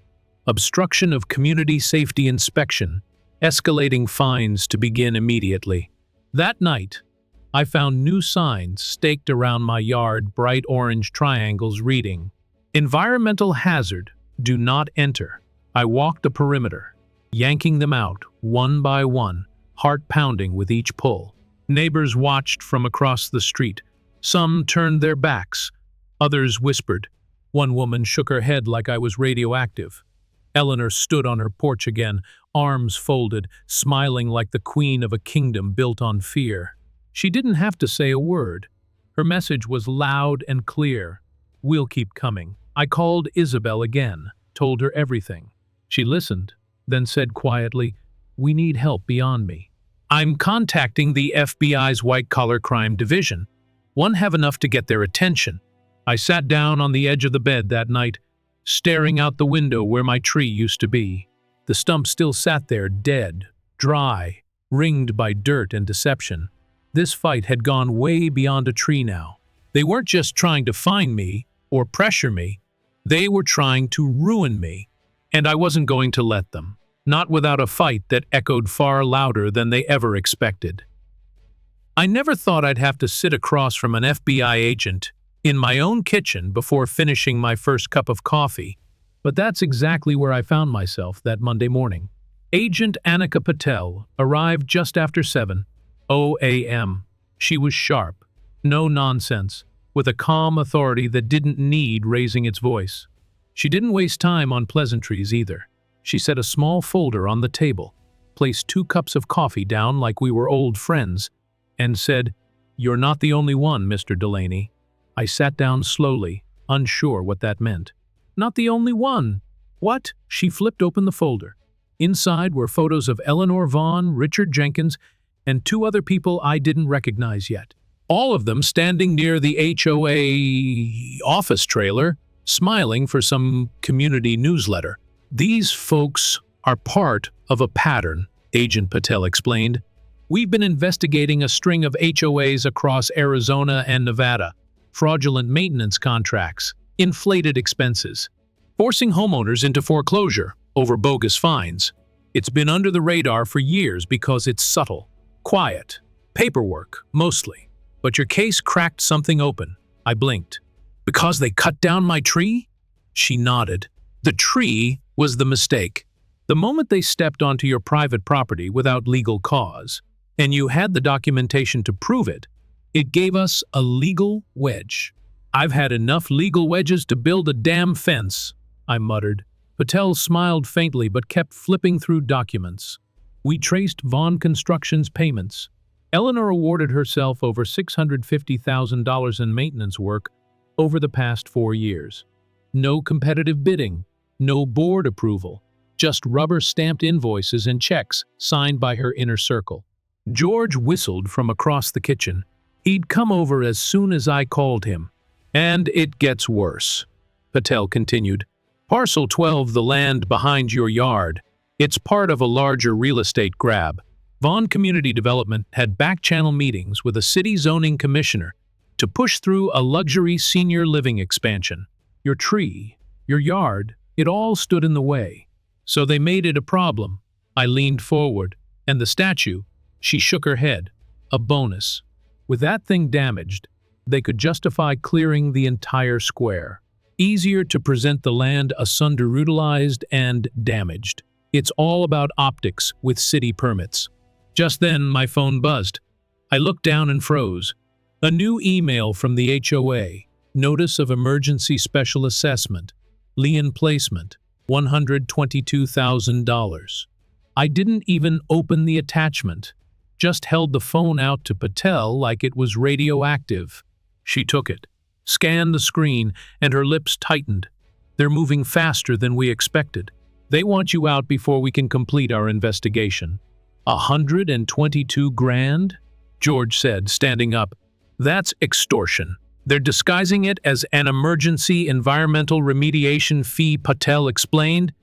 S1: Obstruction of community safety inspection, escalating fines to begin immediately. That night, I found new signs staked around my yard, bright orange triangles reading, "Environmental hazard, do not enter." I walked the perimeter, yanking them out one by one, heart pounding with each pull. Neighbors watched from across the street. Some turned their backs, others whispered. One woman shook her head like I was radioactive. Eleanor stood on her porch again, arms folded, smiling like the queen of a kingdom built on fear. She didn't have to say a word. Her message was loud and clear. "We'll keep coming." I called Isabel again, told her everything. She listened, then said quietly, "We need help beyond me. I'm contacting the FBI's white-collar crime division. Won't have enough to get their attention." I sat down on the edge of the bed that night, staring out the window where my tree used to be. The stump still sat there, dead, dry, ringed by dirt and deception. This fight had gone way beyond a tree now. They weren't just trying to find me or pressure me. They were trying to ruin me, and I wasn't going to let them. Not without a fight that echoed far louder than they ever expected. I never thought I'd have to sit across from an FBI agent in my own kitchen before finishing my first cup of coffee, but that's exactly where I found myself that Monday morning. Agent Annika Patel arrived just after 7:00 a.m. She was sharp, no nonsense, with a calm authority that didn't need raising its voice. She didn't waste time on pleasantries either. She set a small folder on the table, placed 2 cups of coffee down like we were old friends, and said, "You're not the only one, Mr. Delaney." I sat down slowly, unsure what that meant. "Not the only one? What?" She flipped open the folder. Inside were photos of Eleanor Vaughn, Richard Jenkins, and 2 other people I didn't recognize yet. All of them standing near the HOA office trailer, smiling for some community newsletter. "These folks are part of a pattern," Agent Patel explained. "We've been investigating a string of HOAs across Arizona and Nevada. Fraudulent maintenance contracts, inflated expenses, forcing homeowners into foreclosure over bogus fines. It's been under the radar for years because it's subtle, quiet, paperwork, mostly. But your case cracked something open." I blinked. "Because they cut down my tree?" She nodded. "The tree was the mistake. The moment they stepped onto your private property without legal cause, and you had the documentation to prove it, it gave us a legal wedge. I've had enough legal wedges to build a damn fence," I muttered. Patel smiled faintly but kept flipping through documents. "We traced Vaughn Construction's payments. Eleanor awarded herself over $650,000 in maintenance work over the past 4 years. No competitive bidding, no board approval, just rubber-stamped invoices and checks signed by her inner circle." George whistled from across the kitchen. He'd come over as soon as I called him. "And it gets worse," Patel continued. Parcel 12, the land behind your yard. It's part of a larger real estate grab. Vaughan Community Development had back-channel meetings with a city zoning commissioner to push through a luxury senior living expansion. Your tree, your yard, it all stood in the way. So they made it a problem. I leaned forward, and the statue, she shook her head. A bonus. With that thing damaged, they could justify clearing the entire square. Easier to present the land asunder-utilized and damaged. It's all about optics with city permits. Just then, my phone buzzed. I looked down and froze. A new email from the HOA. Notice of Emergency Special Assessment. Lien placement. $122,000. I didn't even open the attachment. Just held the phone out to Patel like it was radioactive. She took it, scanned the screen, and her lips tightened. They're moving faster than we expected. They want you out before we can complete our investigation. 122 grand? George said, standing up. That's extortion. They're disguising it as an emergency environmental remediation fee, Patel explained,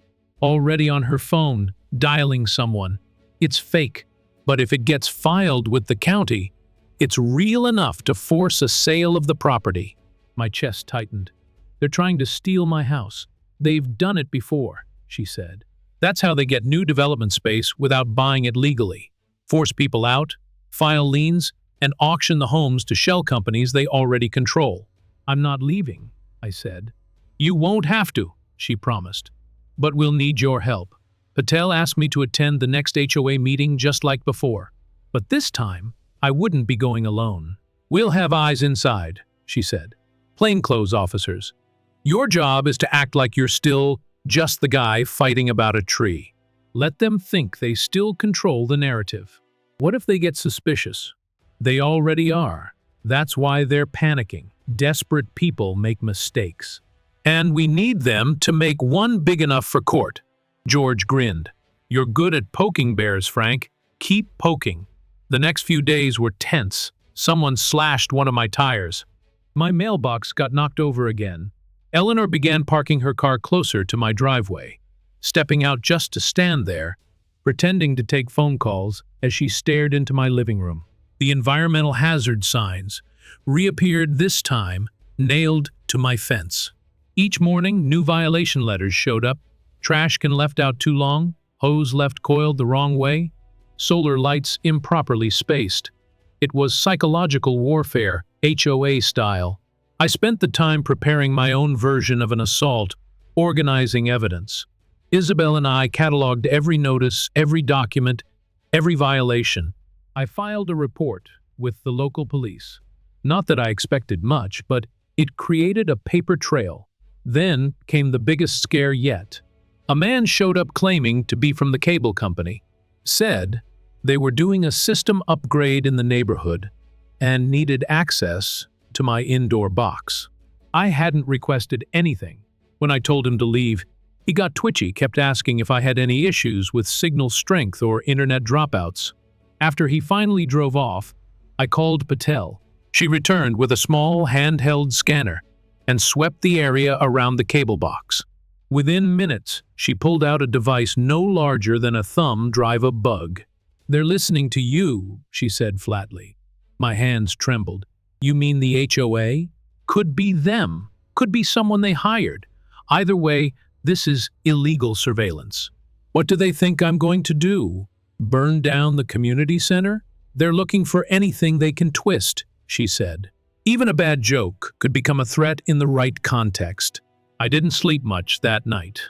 S1: already on her phone, dialing someone. It's fake, but if it gets filed with the county, it's real enough to force a sale of the property. My chest tightened. They're trying to steal my house. They've done it before, she said. That's how they get new development space without buying it legally. Force people out, file liens, and auction the homes to shell companies they already control. I'm not leaving, I said. You won't have to, she promised. But we'll need your help. Patel asked me to attend the next HOA meeting just like before. But this time, I wouldn't be going alone. We'll have eyes inside, she said. Plainclothes officers. Your job is to act like you're still just the guy fighting about a tree. Let them think they still control the narrative. What if they get suspicious? They already are. That's why they're panicking. Desperate people make mistakes. And we need them to make one big enough for court. George grinned. You're good at poking bears, Frank. Keep poking. The next few days were tense. Someone slashed one of my tires. My mailbox got knocked over again. Eleanor began parking her car closer to my driveway, stepping out just to stand there, pretending to take phone calls as she stared into my living room. The environmental hazard signs reappeared this time, nailed to my fence. Each morning, new violation letters showed up. Trash can left out too long, hose left coiled the wrong way, solar lights improperly spaced. It was psychological warfare, HOA style. I spent the time preparing my own version of an assault, organizing evidence. Isabel and I cataloged every notice, every document, every violation. I filed a report with the local police. Not that I expected much, but it created a paper trail. Then came the biggest scare yet. A man showed up claiming to be from the cable company. Said they were doing a system upgrade in the neighborhood and needed access to my indoor box. I hadn't requested anything. When I told him to leave, he got twitchy, kept asking if I had any issues with signal strength or internet dropouts. After he finally drove off, I called Patel. She returned with a small handheld scanner and swept the area around the cable box. Within minutes, she pulled out a device no larger than a thumb drive a bug. They're listening to you, she said flatly. My hands trembled. You mean the HOA? Could be them. Could be someone they hired. Either way, this is illegal surveillance. What do they think I'm going to do? Burn down the community center? They're looking for anything they can twist, she said. Even a bad joke could become a threat in the right context. I didn't sleep much that night.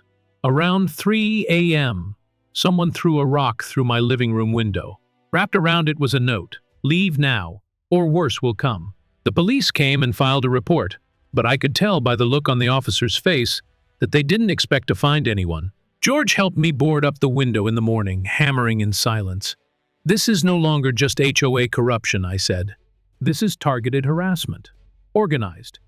S1: Around 3 a.m., someone threw a rock through my living room window. Wrapped around it was a note. Leave now, or worse will come. The police came and filed a report, but I could tell by the look on the officer's face that they didn't expect to find anyone. George helped me board up the window in the morning, hammering in silence. This is no longer just HOA corruption, I said. This is targeted harassment. Organized.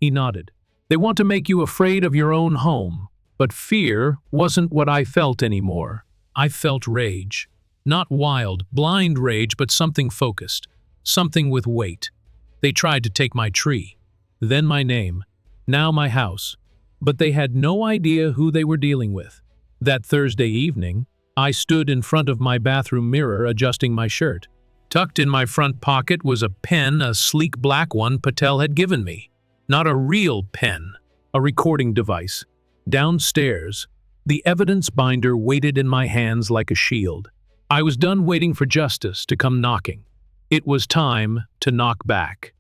S1: He nodded. They want to make you afraid of your own home. But fear wasn't what I felt anymore. I felt rage. Not wild, blind rage, but something focused. Something with weight. They tried to take my tree. Then my name. Now my house. but they had no idea who they were dealing with. That Thursday evening, I stood in front of my bathroom mirror adjusting my shirt. Tucked in my front pocket was a pen, a sleek black one Patel had given me. Not a real pen, a recording device. Downstairs, the evidence binder waited in my hands like a shield. I was done waiting for justice to come knocking. It was time to knock back.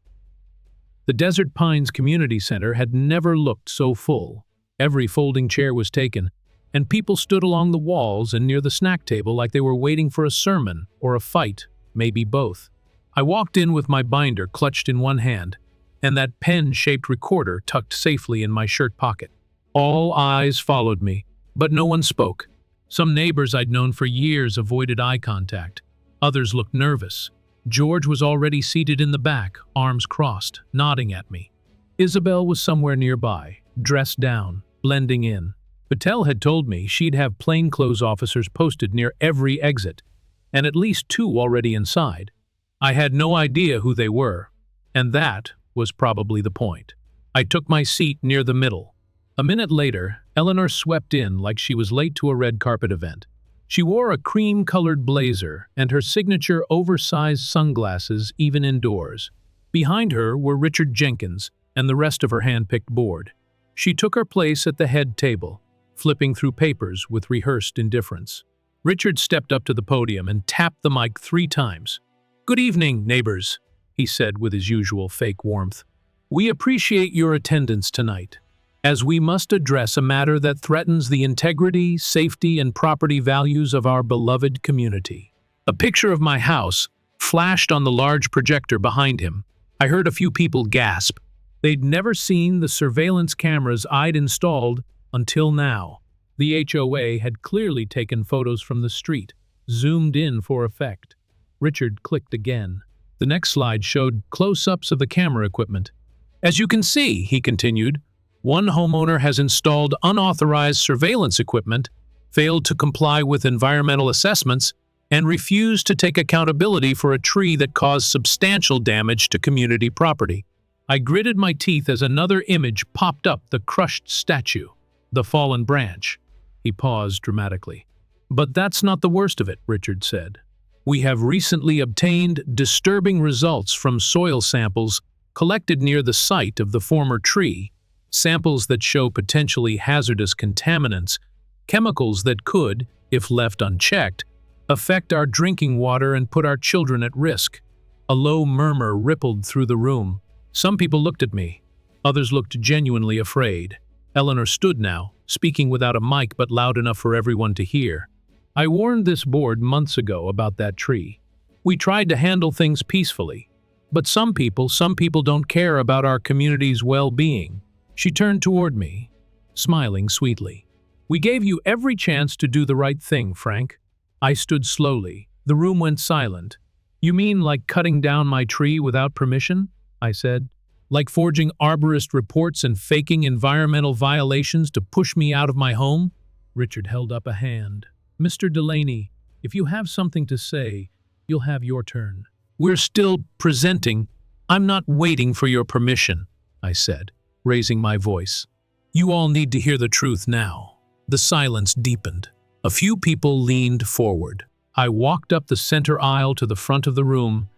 S1: The Desert Pines Community Center had never looked so full. Every folding chair was taken, and people stood along the walls and near the snack table like they were waiting for a sermon or a fight, maybe both. I walked in with my binder clutched in one hand, and that pen-shaped recorder tucked safely in my shirt pocket. All eyes followed me, but no one spoke. Some neighbors I'd known for years avoided eye contact. Others looked nervous. George was already seated in the back, arms crossed, nodding at me. Isabel was somewhere nearby, dressed down, blending in. Patel had told me she'd have plainclothes officers posted near every exit, and at least 2 already inside. I had no idea who they were, and that was probably the point. I took my seat near the middle. A minute later, Eleanor swept in like she was late to a red carpet event. She wore a cream-colored blazer and her signature oversized sunglasses even indoors. Behind her were Richard Jenkins and the rest of her hand-picked board. She took her place at the head table, flipping through papers with rehearsed indifference. Richard stepped up to the podium and tapped the mic 3 times. "Good evening, neighbors," he said with his usual fake warmth. "We appreciate your attendance tonight, as we must address a matter that threatens the integrity, safety, and property values of our beloved community." A picture of my house flashed on the large projector behind him. I heard a few people gasp. They'd never seen the surveillance cameras I'd installed until now. The HOA had clearly taken photos from the street, zoomed in for effect. Richard clicked again. The next slide showed close-ups of the camera equipment. "As you can see," he continued, "one homeowner has installed unauthorized surveillance equipment, failed to comply with environmental assessments, and refused to take accountability for a tree that caused substantial damage to community property." I gritted my teeth as another image popped up, the crushed statue, the fallen branch. He paused dramatically. "But that's not the worst of it," Richard said. "We have recently obtained disturbing results from soil samples collected near the site of the former tree, samples that show potentially hazardous contaminants, chemicals that could, if left unchecked, affect our drinking water and put our children at risk." A low murmur rippled through the room. Some people looked at me. Others looked genuinely afraid. Eleanor stood now, speaking without a mic but loud enough for everyone to hear. "I warned this board months ago about that tree. We tried to handle things peacefully. But some people don't care about our community's well-being." She turned toward me, smiling sweetly. "We gave you every chance to do the right thing, Frank." I stood slowly. The room went silent. "You mean like cutting down my tree without permission?" I said. "Like forging arborist reports and faking environmental violations to push me out of my home?" Richard held up a hand. "Mr. Delaney, if you have something to say, you'll have your turn." "We're still presenting. I'm not waiting for your permission," I said, raising my voice. "You all need to hear the truth now." The silence deepened. A few people leaned forward. I walked up the center aisle to the front of the room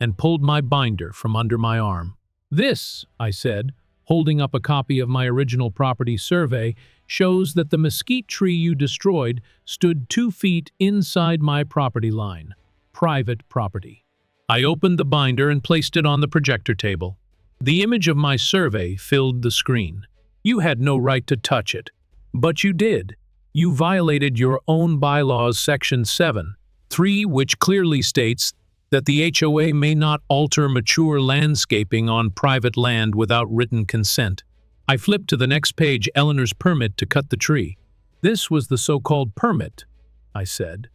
S1: and pulled my binder from under my arm. "This," I said, holding up a copy of my original property survey, "shows that the mesquite tree you destroyed stood 2 feet inside my property line. Private property." I opened the binder and placed it on the projector table. The image of my survey filled the screen. "You had no right to touch it. But you did. You violated your own bylaws, Section 7(3), which clearly states that the HOA may not alter mature landscaping on private land without written consent." I flipped to the next page, Eleanor's permit to cut the tree. "This was the so-called permit," I said,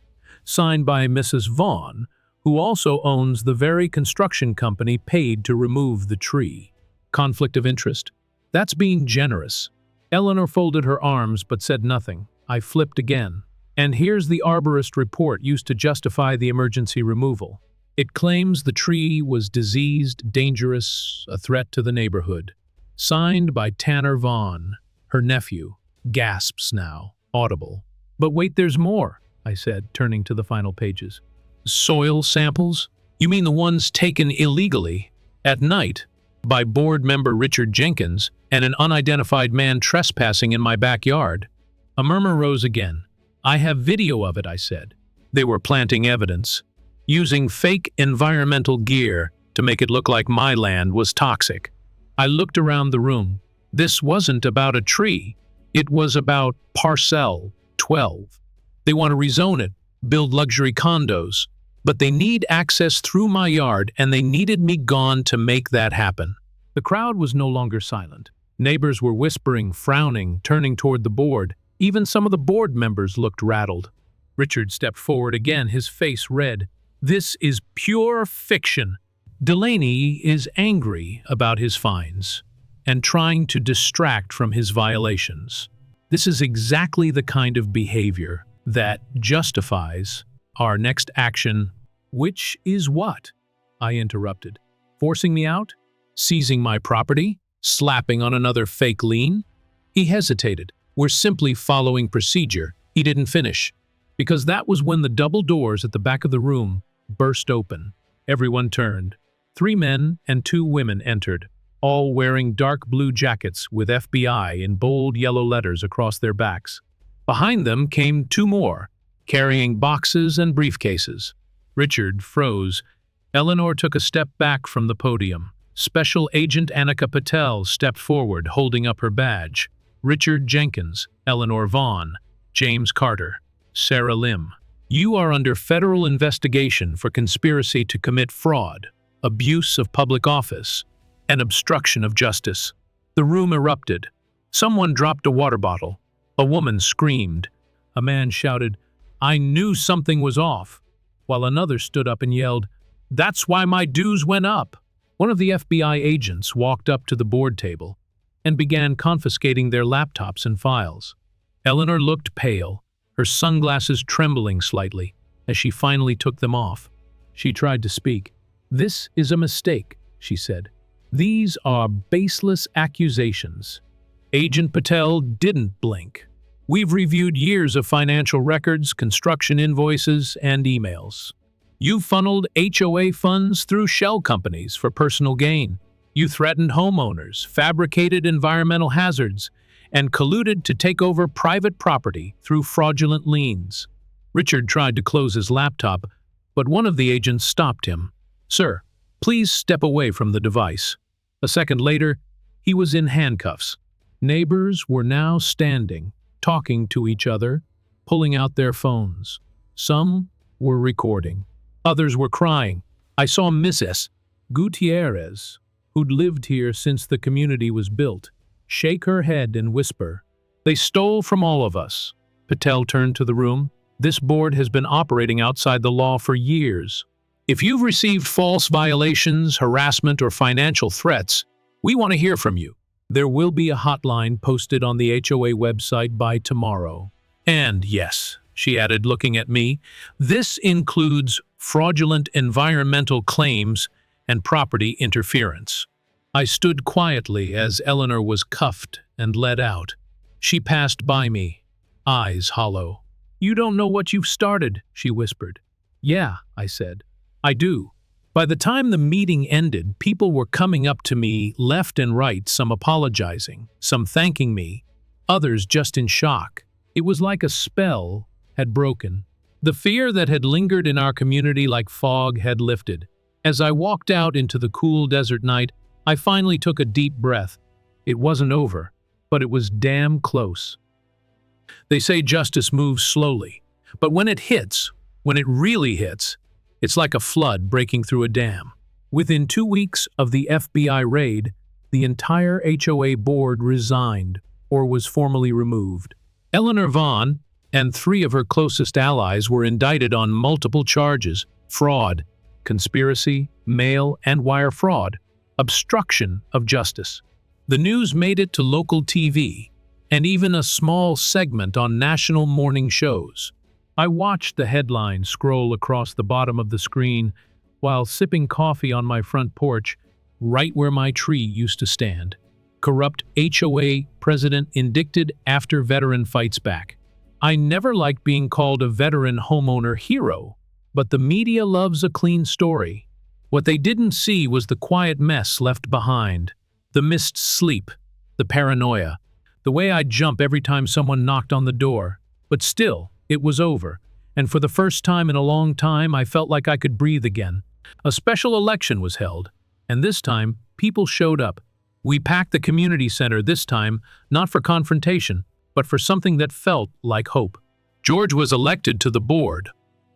S1: "signed by Mrs. Vaughn, who also owns the very construction company paid to remove the tree." Conflict of interest? That's being generous. Eleanor folded her arms but said nothing. I flipped again. "And here's the arborist report used to justify the emergency removal. It claims the tree was diseased, dangerous, a threat to the neighborhood. Signed by Tanner Vaughn." Her nephew gasps now, audible. But wait, there's more, I said, turning to the final pages. Soil samples? You mean the ones taken illegally, at night, by board member Richard Jenkins and an unidentified man trespassing in my backyard? A murmur rose again. I have video of it, I said. They were planting evidence, using fake environmental gear to make it look like my land was toxic. I looked around the room. This wasn't about a tree. It was about Parcel 12. They want to rezone it, build luxury condos, but they need access through my yard, and they needed me gone to make that happen. The crowd was no longer silent. Neighbors were whispering, frowning, turning toward the board. Even some of the board members looked rattled. Richard stepped forward again, his face red. This is pure fiction. Delaney is angry about his fines and trying to distract from his violations. This is exactly the kind of behavior that justifies our next action. Which is what? I interrupted. Forcing me out? Seizing my property? Slapping on another fake lien? He hesitated. We're simply following procedure. He didn't finish. Because that was when the double doors at the back of the room burst open. Everyone turned. 3 men and 2 women entered, all wearing dark blue jackets with FBI in bold yellow letters across their backs. Behind them came 2 more, carrying boxes and briefcases. Richard froze. Eleanor took a step back from the podium. Special Agent Annika Patel stepped forward, holding up her badge. Richard Jenkins, Eleanor Vaughn, James Carter, Sarah Lim. You are under federal investigation for conspiracy to commit fraud, abuse of public office, and obstruction of justice. The room erupted. Someone dropped a water bottle. A woman screamed. A man shouted, "I knew something was off," while another stood up and yelled, "That's why my dues went up." One of the FBI agents walked up to the board table and began confiscating their laptops and files. Eleanor looked pale, her sunglasses trembling slightly as she finally took them off. She tried to speak. "This is a mistake," she said. "These are baseless accusations." Agent Patel didn't blink. "We've reviewed years of financial records, construction invoices, and emails. You funneled HOA funds through shell companies for personal gain. You threatened homeowners, fabricated environmental hazards, and colluded to take over private property through fraudulent liens." Richard tried to close his laptop, but one of the agents stopped him. "Sir, please step away from the device." A second later, he was in handcuffs. Neighbors were now standing, talking to each other, pulling out their phones. Some were recording. Others were crying. I saw Mrs. Gutierrez, who'd lived here since the community was built, shake her head and whisper, "They stole from all of us." Patel turned to the room. "This board has been operating outside the law for years. If you've received false violations, harassment, or financial threats, we want to hear from you. There will be a hotline posted on the HOA website by tomorrow. And yes," she added, looking at me, "this includes fraudulent environmental claims and property interference." I stood quietly as Eleanor was cuffed and led out. She passed by me, eyes hollow. "You don't know what you've started," she whispered. "Yeah," I said. "I do." By the time the meeting ended, people were coming up to me left and right, some apologizing, some thanking me, others just in shock. It was like a spell had broken. The fear that had lingered in our community like fog had lifted. As I walked out into the cool desert night, I finally took a deep breath. It wasn't over, but it was damn close. They say justice moves slowly, but when it hits, when it really hits, it's like a flood breaking through a dam. Within 2 weeks of the FBI raid, the entire HOA board resigned or was formally removed. Eleanor Vaughn and 3 of her closest allies were indicted on multiple charges: fraud, conspiracy, mail and wire fraud, obstruction of justice. The news made it to local TV and even a small segment on national morning shows. I watched the headline scroll across the bottom of the screen while sipping coffee on my front porch, right where my tree used to stand. corrupt HOA president indicted after veteran fights back. I never liked being called a veteran homeowner hero, but the media loves a clean story. What they didn't see was the quiet mess left behind, the missed sleep, the paranoia, the way I'd jump every time someone knocked on the door. But still, it was over, and for the first time in a long time, I felt like I could breathe again. A special election was held, and this time, people showed up. We packed the community center this time, not for confrontation, but for something that felt like hope. George was elected to the board,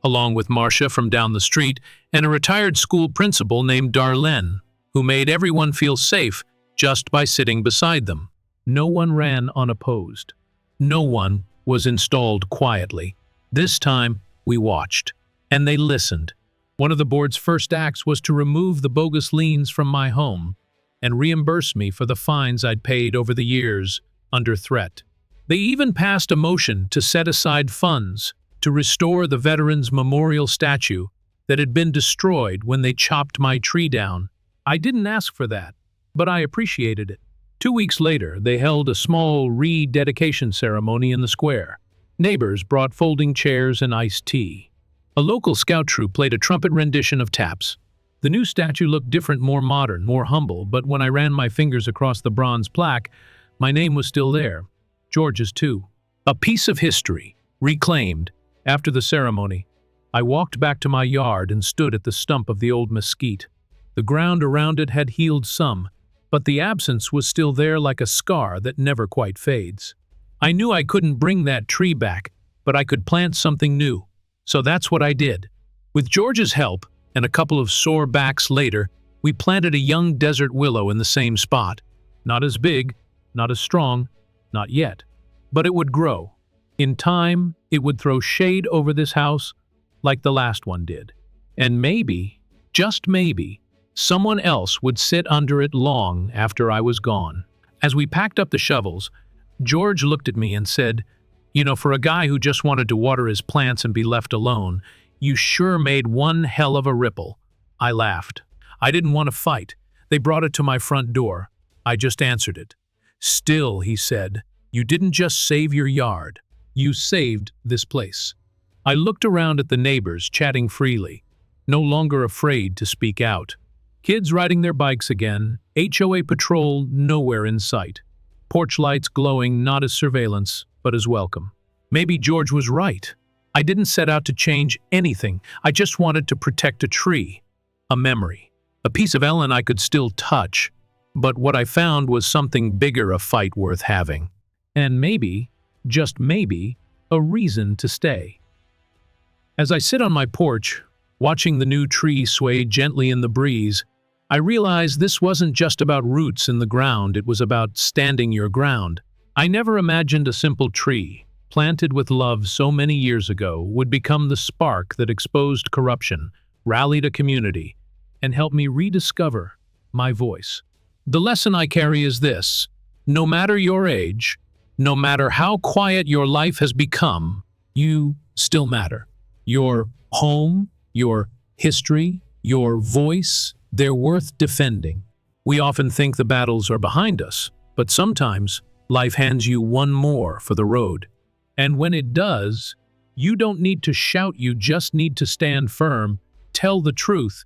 S1: along with Marcia from down the street and a retired school principal named Darlene, who made everyone feel safe just by sitting beside them. No one ran unopposed. No one was installed quietly. This time, we watched, and they listened. One of the board's first acts was to remove the bogus liens from my home and reimburse me for the fines I'd paid over the years under threat. They even passed a motion to set aside funds to restore the veterans' memorial statue that had been destroyed when they chopped my tree down. I didn't ask for that, but I appreciated it. 2 weeks later, they held a small rededication ceremony in the square. Neighbors brought folding chairs and iced tea. A local scout troop played a trumpet rendition of taps. The new statue looked different, more modern, more humble, but when I ran my fingers across the bronze plaque, my name was still there. George's too. A piece of history, reclaimed. After the ceremony, I walked back to my yard and stood at the stump of the old mesquite. The ground around it had healed some, but the absence was still there like a scar that never quite fades. I knew I couldn't bring that tree back, but I could plant something new. So that's what I did. With George's help, and a couple of sore backs later, we planted a young desert willow in the same spot. Not as big, not as strong, not yet. But it would grow. In time, it would throw shade over this house like the last one did. And maybe, just maybe, someone else would sit under it long after I was gone. As we packed up the shovels, George looked at me and said, "You know, for a guy who just wanted to water his plants and be left alone, you sure made one hell of a ripple." I laughed. I didn't want to fight. They brought it to my front door. I just answered it. "Still," he said, "you didn't just save your yard. You saved this place." I looked around at the neighbors chatting freely, no longer afraid to speak out. Kids riding their bikes again, HOA patrol nowhere in sight. Porch lights glowing not as surveillance, but as welcome. Maybe George was right. I didn't set out to change anything. I just wanted to protect a tree, a memory, a piece of Ellen I could still touch. But what I found was something bigger, a fight worth having. And maybe, just maybe, a reason to stay. As I sit on my porch, watching the new tree sway gently in the breeze, I realized this wasn't just about roots in the ground, it was about standing your ground. I never imagined a simple tree, planted with love so many years ago, would become the spark that exposed corruption, rallied a community, and helped me rediscover my voice. The lesson I carry is this: no matter your age, no matter how quiet your life has become, you still matter. Your home, your history, your voice, they're worth defending. We often think the battles are behind us, but sometimes life hands you one more for the road. And when it does, you don't need to shout, you just need to stand firm, tell the truth,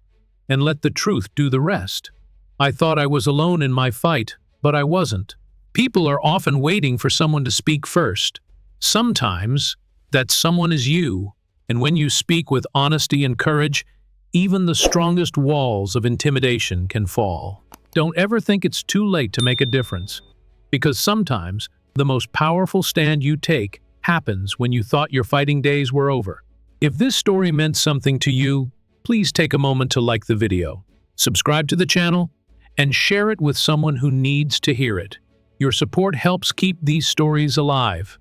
S1: and let the truth do the rest. I thought I was alone in my fight, but I wasn't. People are often waiting for someone to speak first. Sometimes that someone is you, and when you speak with honesty and courage, even the strongest walls of intimidation can fall. Don't ever think it's too late to make a difference, because sometimes the most powerful stand you take happens when you thought your fighting days were over. If this story meant something to you, please take a moment to like the video, subscribe to the channel, and share it with someone who needs to hear it. Your support helps keep these stories alive.